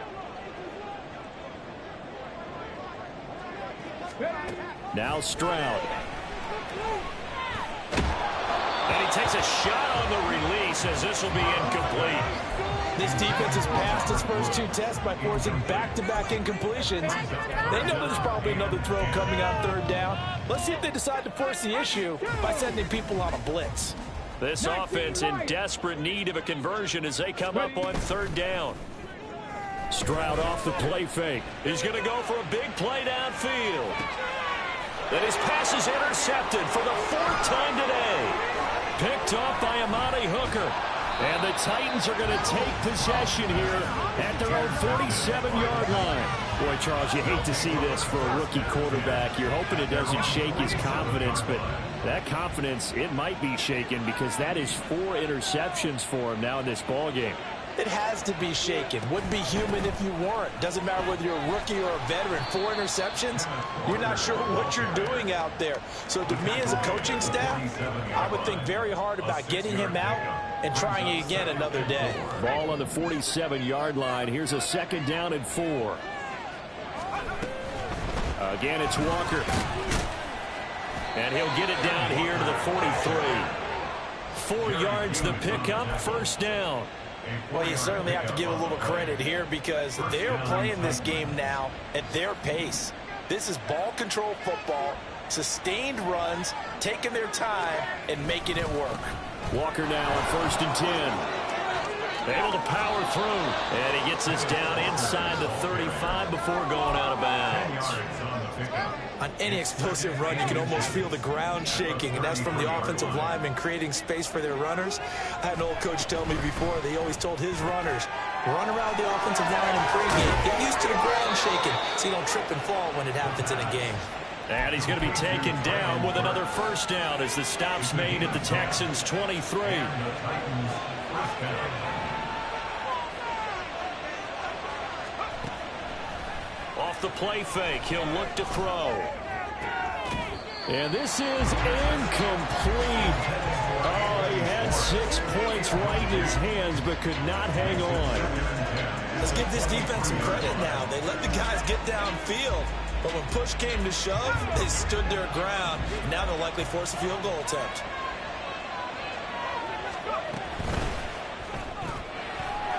Now Stroud. And he takes a shot on the release as this will be incomplete. This defense has passed its first 2 tests by forcing back-to-back incompletions. They know there's probably another throw coming on 3rd down. Let's see if they decide to force the issue by sending people on a blitz. This offense in desperate need of a conversion as they come up on 3rd down. Stroud off the play fake. He's going to go for a big play downfield. Then his pass is intercepted for the 4th time today. Picked off by Amani Hooker. And the Titans are going to take possession here at their own 47-yard line. Boy, Charles, you hate to see this for a rookie quarterback. You're hoping it doesn't shake his confidence, but that confidence, it might be shaken because that is 4 interceptions for him now in this ballgame. It has to be shaken. Wouldn't be human if you weren't. Doesn't matter whether you're a rookie or a veteran. 4 interceptions, you're not sure what you're doing out there. So to me as a coaching staff, I would think very hard about getting him out and trying again another day. Ball on the 47-yard line. Here's a 2nd down and 4. Again, it's Walker. And he'll get it down here to the 43. 4 yards the pickup, 1st down. Well, you certainly have to give a little credit here because they're playing this game now at their pace. This is ball control football, sustained runs, taking their time, and making it work. Walker now on 1st and 10. Able to power through. And he gets this down inside the 35 before going out of bounds. On any explosive run, you can almost feel the ground shaking, and that's from the offensive linemen creating space for their runners. I had an old coach tell me before, they always told his runners, run around the offensive line in pregame. Get used to the ground shaking so you don't trip and fall when it happens in a game. And he's going to be taken down with another 1st down as the stop's made at the Texans' 23. Off the play fake, he'll look to throw. And this is incomplete. Oh, he had 6 points right in his hands but could not hang on. Let's give this defense some credit now. They let the guys get downfield, but when push came to shove, they stood their ground. Now they'll likely force a field goal attempt.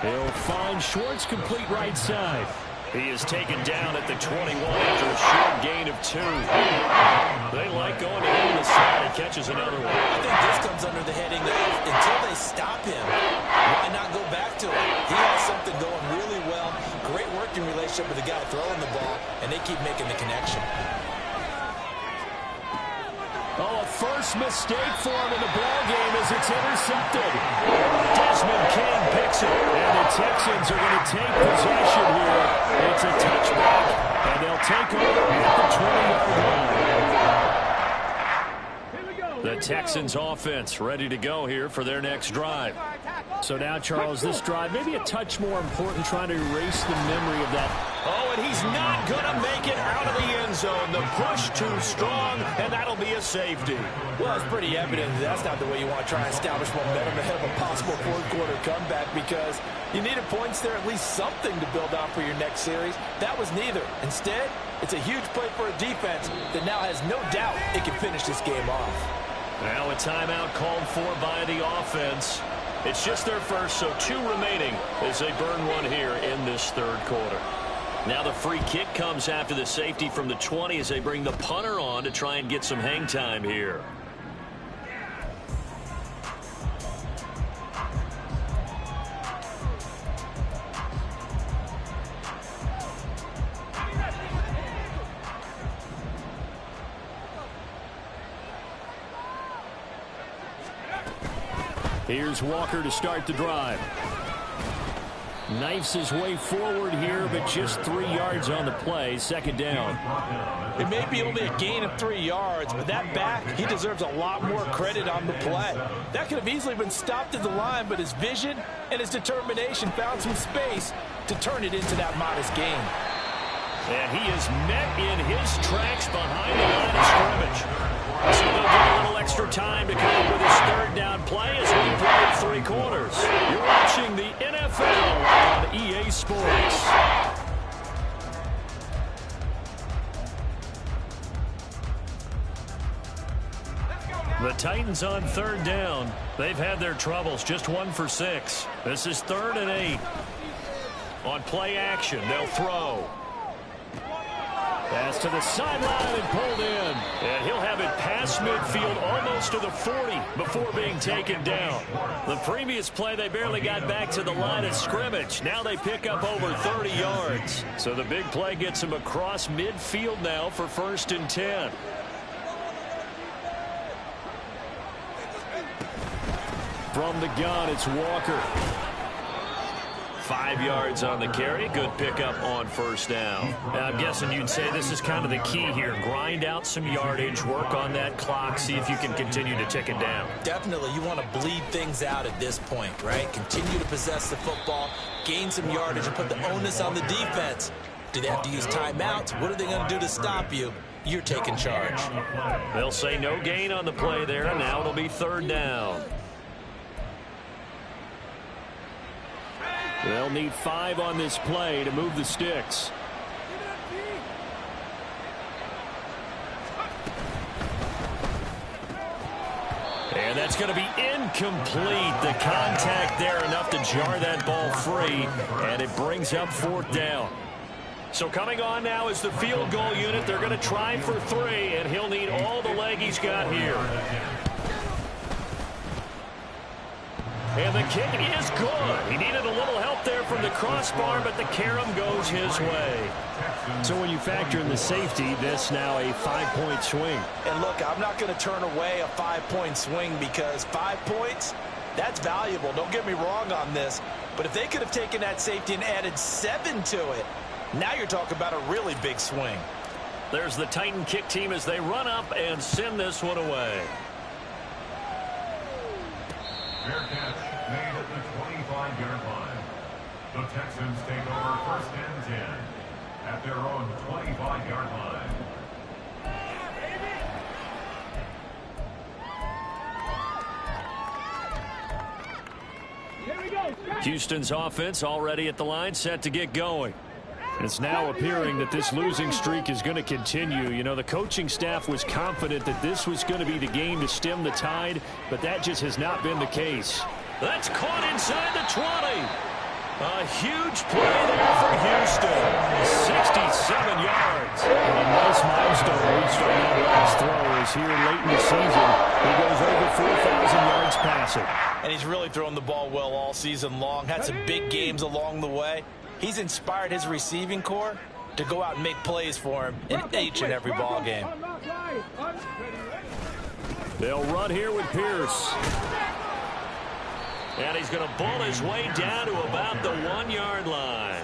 He'll find Schwartz complete right side. He is taken down at the 21 after a short gain of 2. They like going to him on the side. He catches another one. I think this comes under the heading of until they stop him, why not go back to him? He has something going really well. Great working relationship with the guy throwing the ball, and they keep making the connection. Oh, a first mistake for him in the ball game as it's intercepted. Desmond King picks it, and the Texans are going to take possession here. It's a touchback, and they'll take over at the 20-yard line. The Texans offense ready to go here for their next drive. So now, Charles, this drive maybe a touch more important, trying to erase the memory of that. Oh, and he's not going to make it out of the end zone. The push too strong, and that'll be a safety. Well, it's pretty evident that's not the way you want to try and establish momentum ahead of a possible fourth-quarter comeback, because you needed points there, at least something to build on for your next series. That was neither. Instead, it's a huge play for a defense that now has no doubt it can finish this game off. Now a timeout called for by the offense. It's just their first, so 2 remaining as they burn one here in this third quarter. Now the free kick comes after the safety from the 20 as they bring the punter on to try and get some hang time here. Here's Walker to start the drive. Knifes his way forward here, but just 3 yards on the play. Second down. It may be only a gain of 3 yards, but that back, he deserves a lot more credit on the play. That could have easily been stopped at the line, but his vision and his determination found some space to turn it into that modest gain. And he is met in his tracks behind the line of scrimmage. So they'll get a little extra time to come up with his third down play as we play 3 quarters. You're watching the NFL on EA Sports. The Titans on third down. They've had their troubles, just 1 for 6. This is 3rd and 8. On play action, they'll throw. Pass to the sideline and pulled in. And he'll have it past midfield almost to the 40 before being taken down. The previous play, they barely got back to the line of scrimmage. Now they pick up over 30 yards. So the big play gets them across midfield now for 1st and 10. From the gun, it's Walker. 5 yards on the carry. Good pickup on 1st down. Now, I'm guessing you'd say this is kind of the key here. Grind out some yardage, work on that clock, see if you can continue to tick it down. Definitely, you want to bleed things out at this point, right? Continue to possess the football, gain some yardage, and put the onus on the defense. Do they have to use timeouts? What are they going to do to stop you? You're taking charge. They'll say no gain on the play there, and now it'll be 3rd down. They'll need 5 on this play to move the sticks. And that's going to be incomplete. The contact there enough to jar that ball free, and it brings up 4th down. So coming on now is the field goal unit. They're going to try for 3, and he'll need all the leg he's got here. And the kick is good. He needed a little help there from the crossbar, but the carom goes his way. So when you factor in the safety, this now a 5-point swing. And look, I'm not going to turn away a 5-point swing because 5 points, that's valuable. Don't get me wrong on this. But if they could have taken that safety and added 7 to it, now you're talking about a really big swing. There's the Titan kick team as they run up and send this one away. Fair catch made at the 25-yard line. The Texans take over 1st and 10 at their own 25-yard line. Houston's offense already at the line, set to get going. It's now appearing that this losing streak is going to continue. You know, the coaching staff was confident that this was going to be the game to stem the tide, but that just has not been the case. That's caught inside the 20. A huge play there for Houston. 67 yards. And a nice milestone reached on that last throw as here late in the season he goes over 4,000 yards passing. And he's really thrown the ball well all season long. Had some big games along the way. He's inspired his receiving corps to go out and make plays for him in each and every ball game. They'll run here with Pierce. And he's going to bull his way down to about the 1-yard line.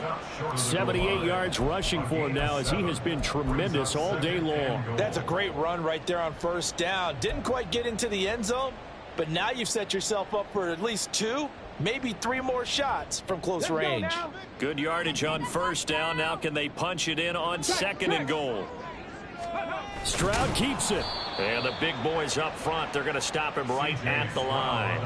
78 yards rushing for him now as he has been tremendous all day long. That's a great run right there on first down. Didn't quite get into the end zone, but now you've set yourself up for at least 2, maybe 3 more shots from close range. Good yardage on first down. Now can they punch it in on 2nd and goal? Stroud keeps it. And the big boys up front, they're going to stop him right at the line.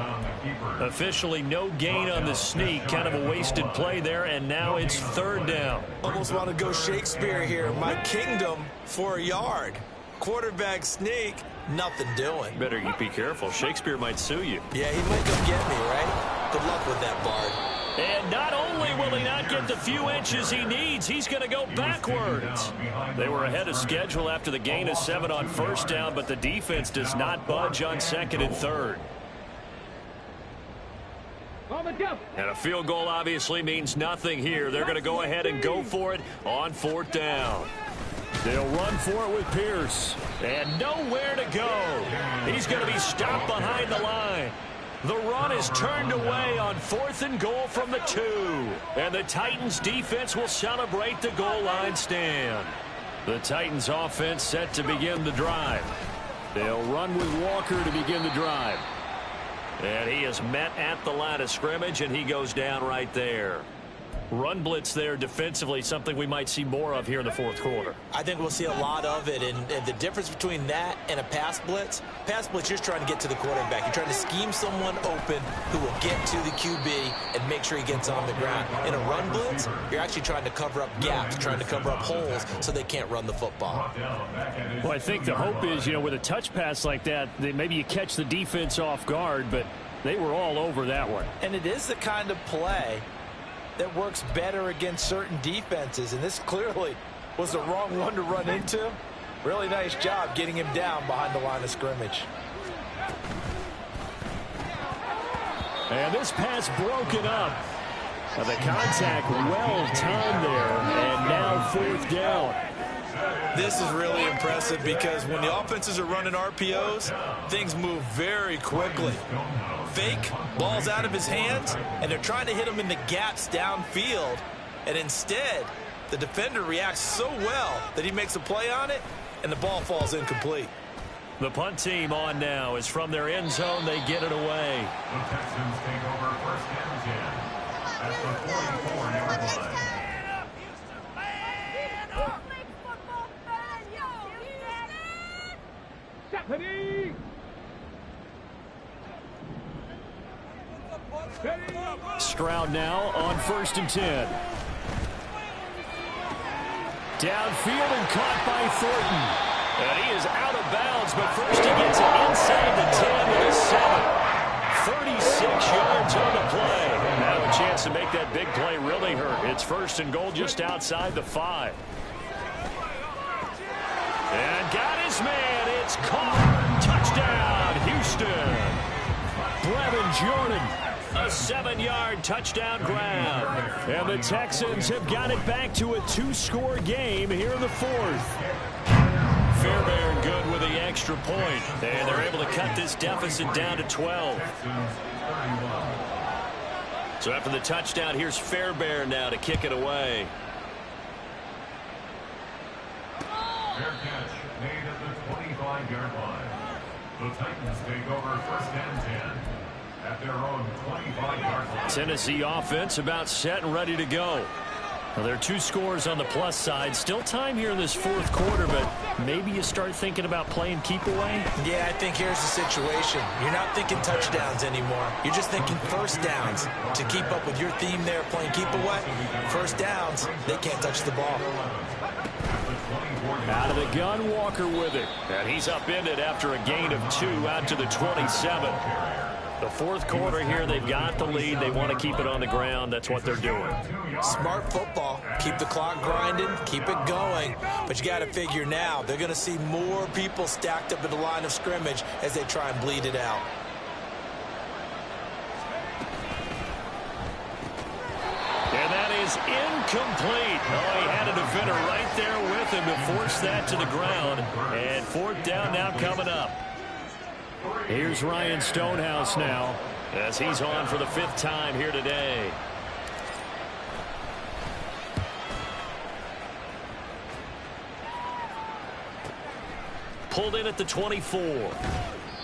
Officially no gain on the sneak. Kind of a wasted play there, and now it's 3rd down. Almost want to go Shakespeare here. My kingdom for a yard. Quarterback sneak, nothing doing. Better you be careful. Shakespeare might sue you. Yeah, he might come get me, right? Good luck with that, Bard. And not only will he not get the few inches he needs, he's going to go backwards. They were ahead of schedule after the gain of 7 on first down, but the defense does not budge on 2nd and 3rd. And a field goal obviously means nothing here. They're going to go ahead and go for it on 4th down. They'll run for it with Pierce. And nowhere to go. He's going to be stopped behind the line. The run is turned away on 4th and goal from the 2. And the Titans defense will celebrate the goal line stand. The Titans offense set to begin the drive. They'll run with Walker to begin the drive. And he is met at the line of scrimmage, and he goes down right there. Run blitz there defensively, something we might see more of here in the 4th quarter. I think we'll see a lot of it, and the difference between that and a pass blitz, you're just trying to get to the quarterback. You're trying to scheme someone open who will get to the QB and make sure he gets on the ground. In a run blitz, you're actually trying to cover up gaps, trying to cover up holes so they can't run the football. Well, I think the hope is, with a touch pass like that, maybe you catch the defense off guard, but they were all over that one. And it is the kind of play that works better against certain defenses, and this clearly was the wrong one to run into. Really nice job getting him down behind the line of scrimmage. And this pass broken up. The contact well timed there, and now 4th down. This is really impressive because when the offenses are running RPOs, things move very quickly. Fake, ball's out of his hands, and they're trying to hit him in the gaps downfield. And instead, the defender reacts so well that he makes a play on it, and the ball falls incomplete. The punt team on now is from their end zone. They get it away. The Texans take over 1st and 10 at the 44-yard line. Stroud now on 1st and 10. Downfield and caught by Thornton. And he is out of bounds, but first he gets it inside the 10 to the 7. 36 yards on the play. Now a chance to make that big play really hurt. It's 1st and goal just outside the 5. And got his man. It's caught. Touchdown, Houston. Brevin Jordan. A 7-yard touchdown grab. And the Texans have got it back to a 2-score game here in the 4th. Fairbairn good with the extra point. And they're able to cut this deficit down to 12. So after the touchdown, here's Fairbairn now to kick it away. Fair catch made at the 25-yard line. The Titans take over 1st and 10 at their own 25-yard line. Tennessee offense about set and ready to go. Well, there are 2 scores on the plus side. Still time here in this 4th quarter, but maybe you start thinking about playing keep away. Yeah, I think here's the situation. You're not thinking touchdowns anymore. You're just thinking 1st downs to keep up with your theme there, playing keep away. 1st downs, they can't touch the ball. Out of the gun, Walker with it. And he's upended after a gain of 2 out to the 27. The fourth quarter here, they've got the lead. They want to keep it on the ground. That's what they're doing. Smart football. Keep the clock grinding, keep it going. But you got to figure now, they're going to see more people stacked up at the line of scrimmage as they try and bleed it out. And that is incomplete. Oh, he had a defender right there with him to force that to the ground. And fourth down now coming up. Here's Ryan Stonehouse now, as he's on for the 5th time here today. Pulled in at the 24.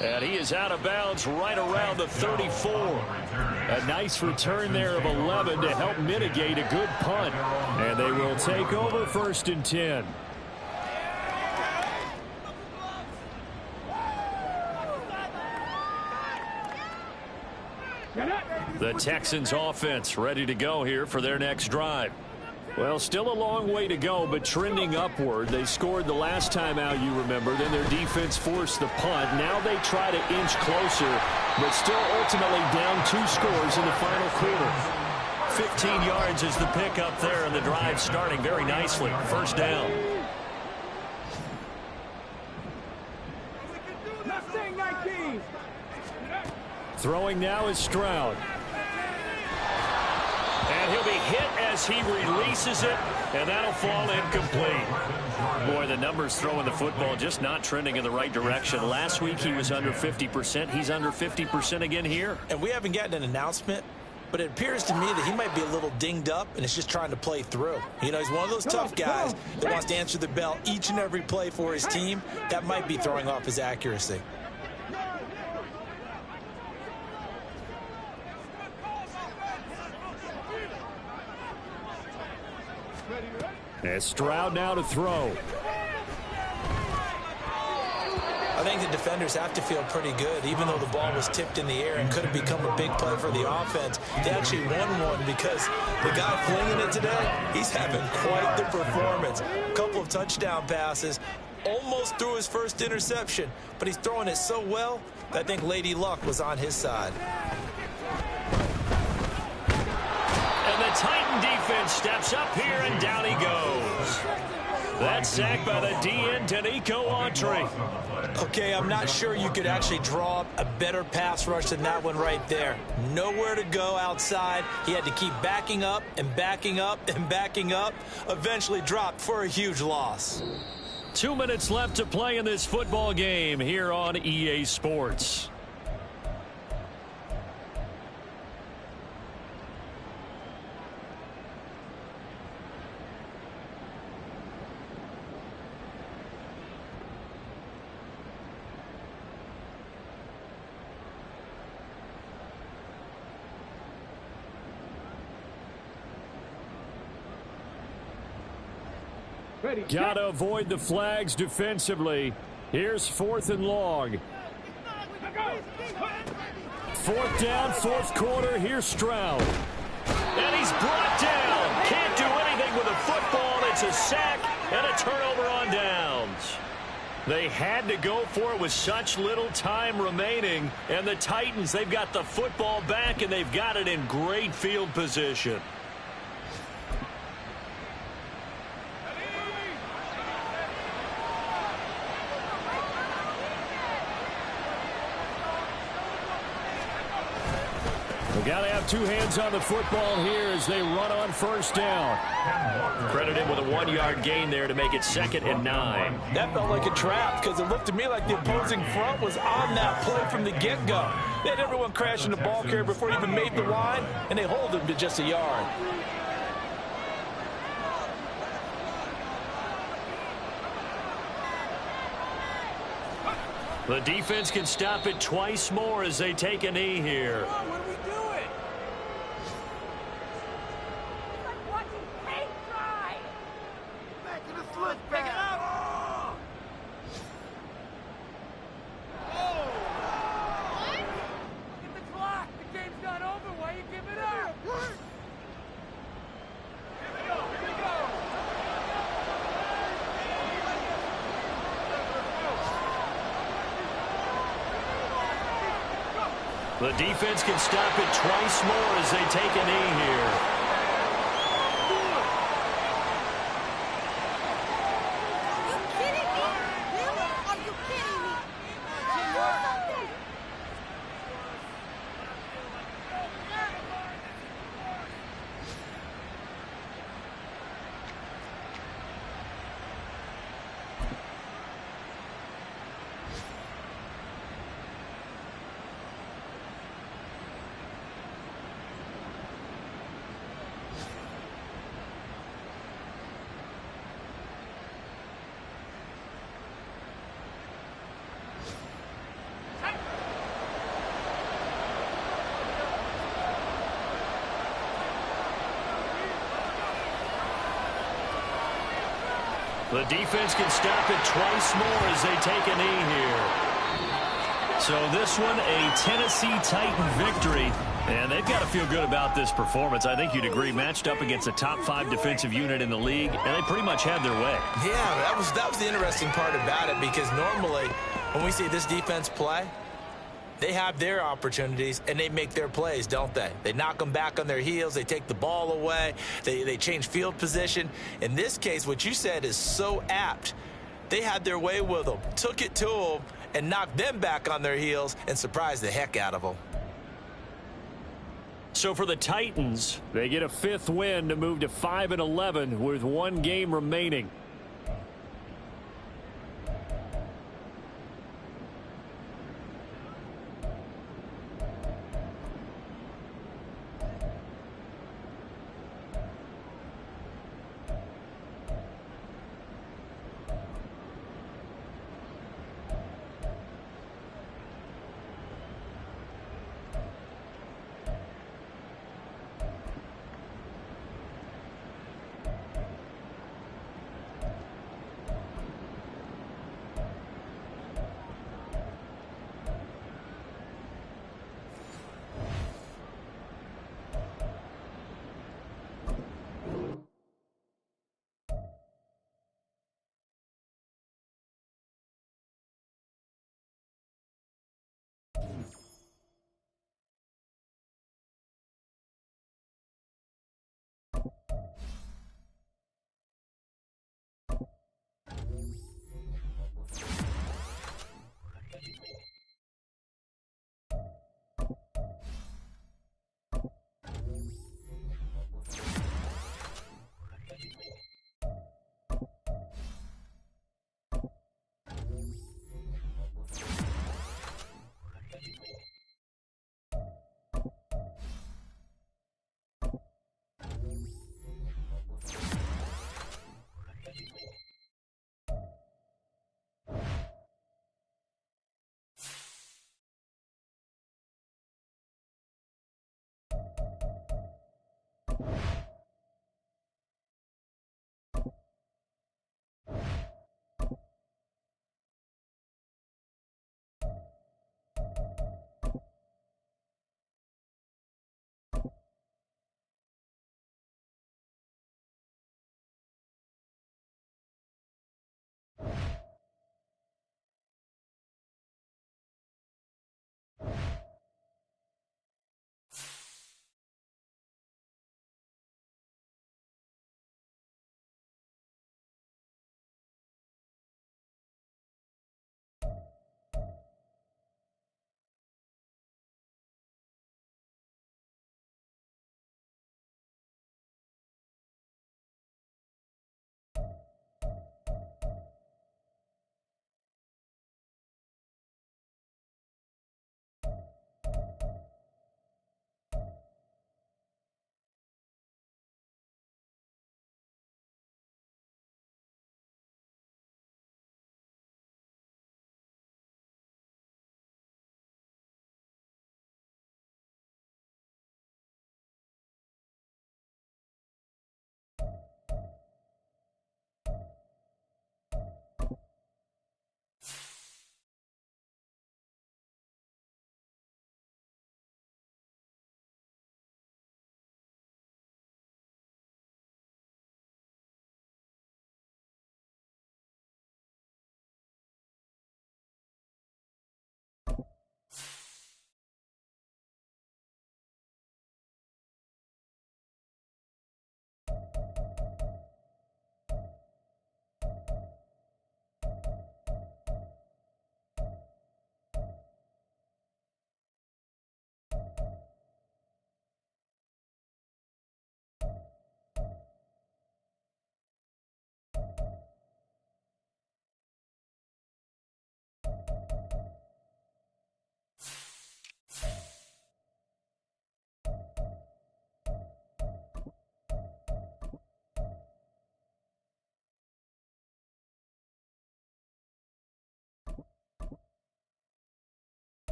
And he is out of bounds right around the 34. A nice return there of 11 to help mitigate a good punt. And they will take over 1st and 10. The Texans offense ready to go here for their next drive. Well, still a long way to go, but trending upward. They scored the last time out, you remember. Then their defense forced the punt. Now they try to inch closer, but still ultimately down 2 scores in the final quarter. 15 yards is the pickup there, and the drive starting very nicely. 1st down. Throwing now is Stroud. And he'll be hit as he releases it, and that'll fall incomplete. Boy, the numbers throwing the football just not trending in the right direction. Last week he was under 50%. He's under 50% again here. And we haven't gotten an announcement, but it appears to me that he might be a little dinged up and is just trying to play through. You know, he's one of those tough guys that wants to answer the bell each and every play for his team. That might be throwing off his accuracy. As Stroud now to throw. I think the defenders have to feel pretty good, even though the ball was tipped in the air and could have become a big play for the offense. They actually won one because the guy flinging it today, he's having quite the performance. A couple of touchdown passes, almost threw his first interception, but he's throwing it so well that I think Lady Luck was on his side. And the Titan defense steps up here, and down he goes. That's sacked by the DN, Danico Autry. Okay, I'm not sure you could actually draw up a better pass rush than that one right there. Nowhere to go outside. He had to keep backing up and backing up and backing up. Eventually dropped for a huge loss. 2 minutes left to play in this football game here on EA Sports. Got to avoid the flags defensively. Here's 4th and long. 4th down, 4th quarter. Here's Stroud. And he's brought down. Can't do anything with a football. It's a sack and a turnover on downs. They had to go for it with such little time remaining. And the Titans, they've got the football back, and they've got it in great field position. We've got to have 2 hands on the football here as they run on 1st down. Credited with a 1-yard gain there to make it 2nd and 9. That felt like a trap because it looked to me like the opposing front was on that play from the get-go. They had everyone crashing the ball carrier before he even made the line, and they hold him to just a yard. The defense can stop it twice more as they take a knee here. What are we doing? It's like watching paint dry. Making a slip back. Pick it up. Look at the clock. The game's not over. Why you give it up? Here we go. Here we go. The defense can stop it twice more as they take a knee here. The defense can stop it twice more as they take a knee here. So this one, a Tennessee Titan victory. And they've got to feel good about this performance. I think you'd agree, matched up against a top 5 defensive unit in the league, and they pretty much had their way. Yeah, that was the interesting part about it, because normally when we see this defense play, they have their opportunities, and they make their plays, don't they? They knock them back on their heels. They take the ball away. They change field position. In this case, what you said is so apt. They had their way with them, took it to them, and knocked them back on their heels and surprised the heck out of them. So for the Titans, they get a 5th win to move to 5-11 with 1 game remaining.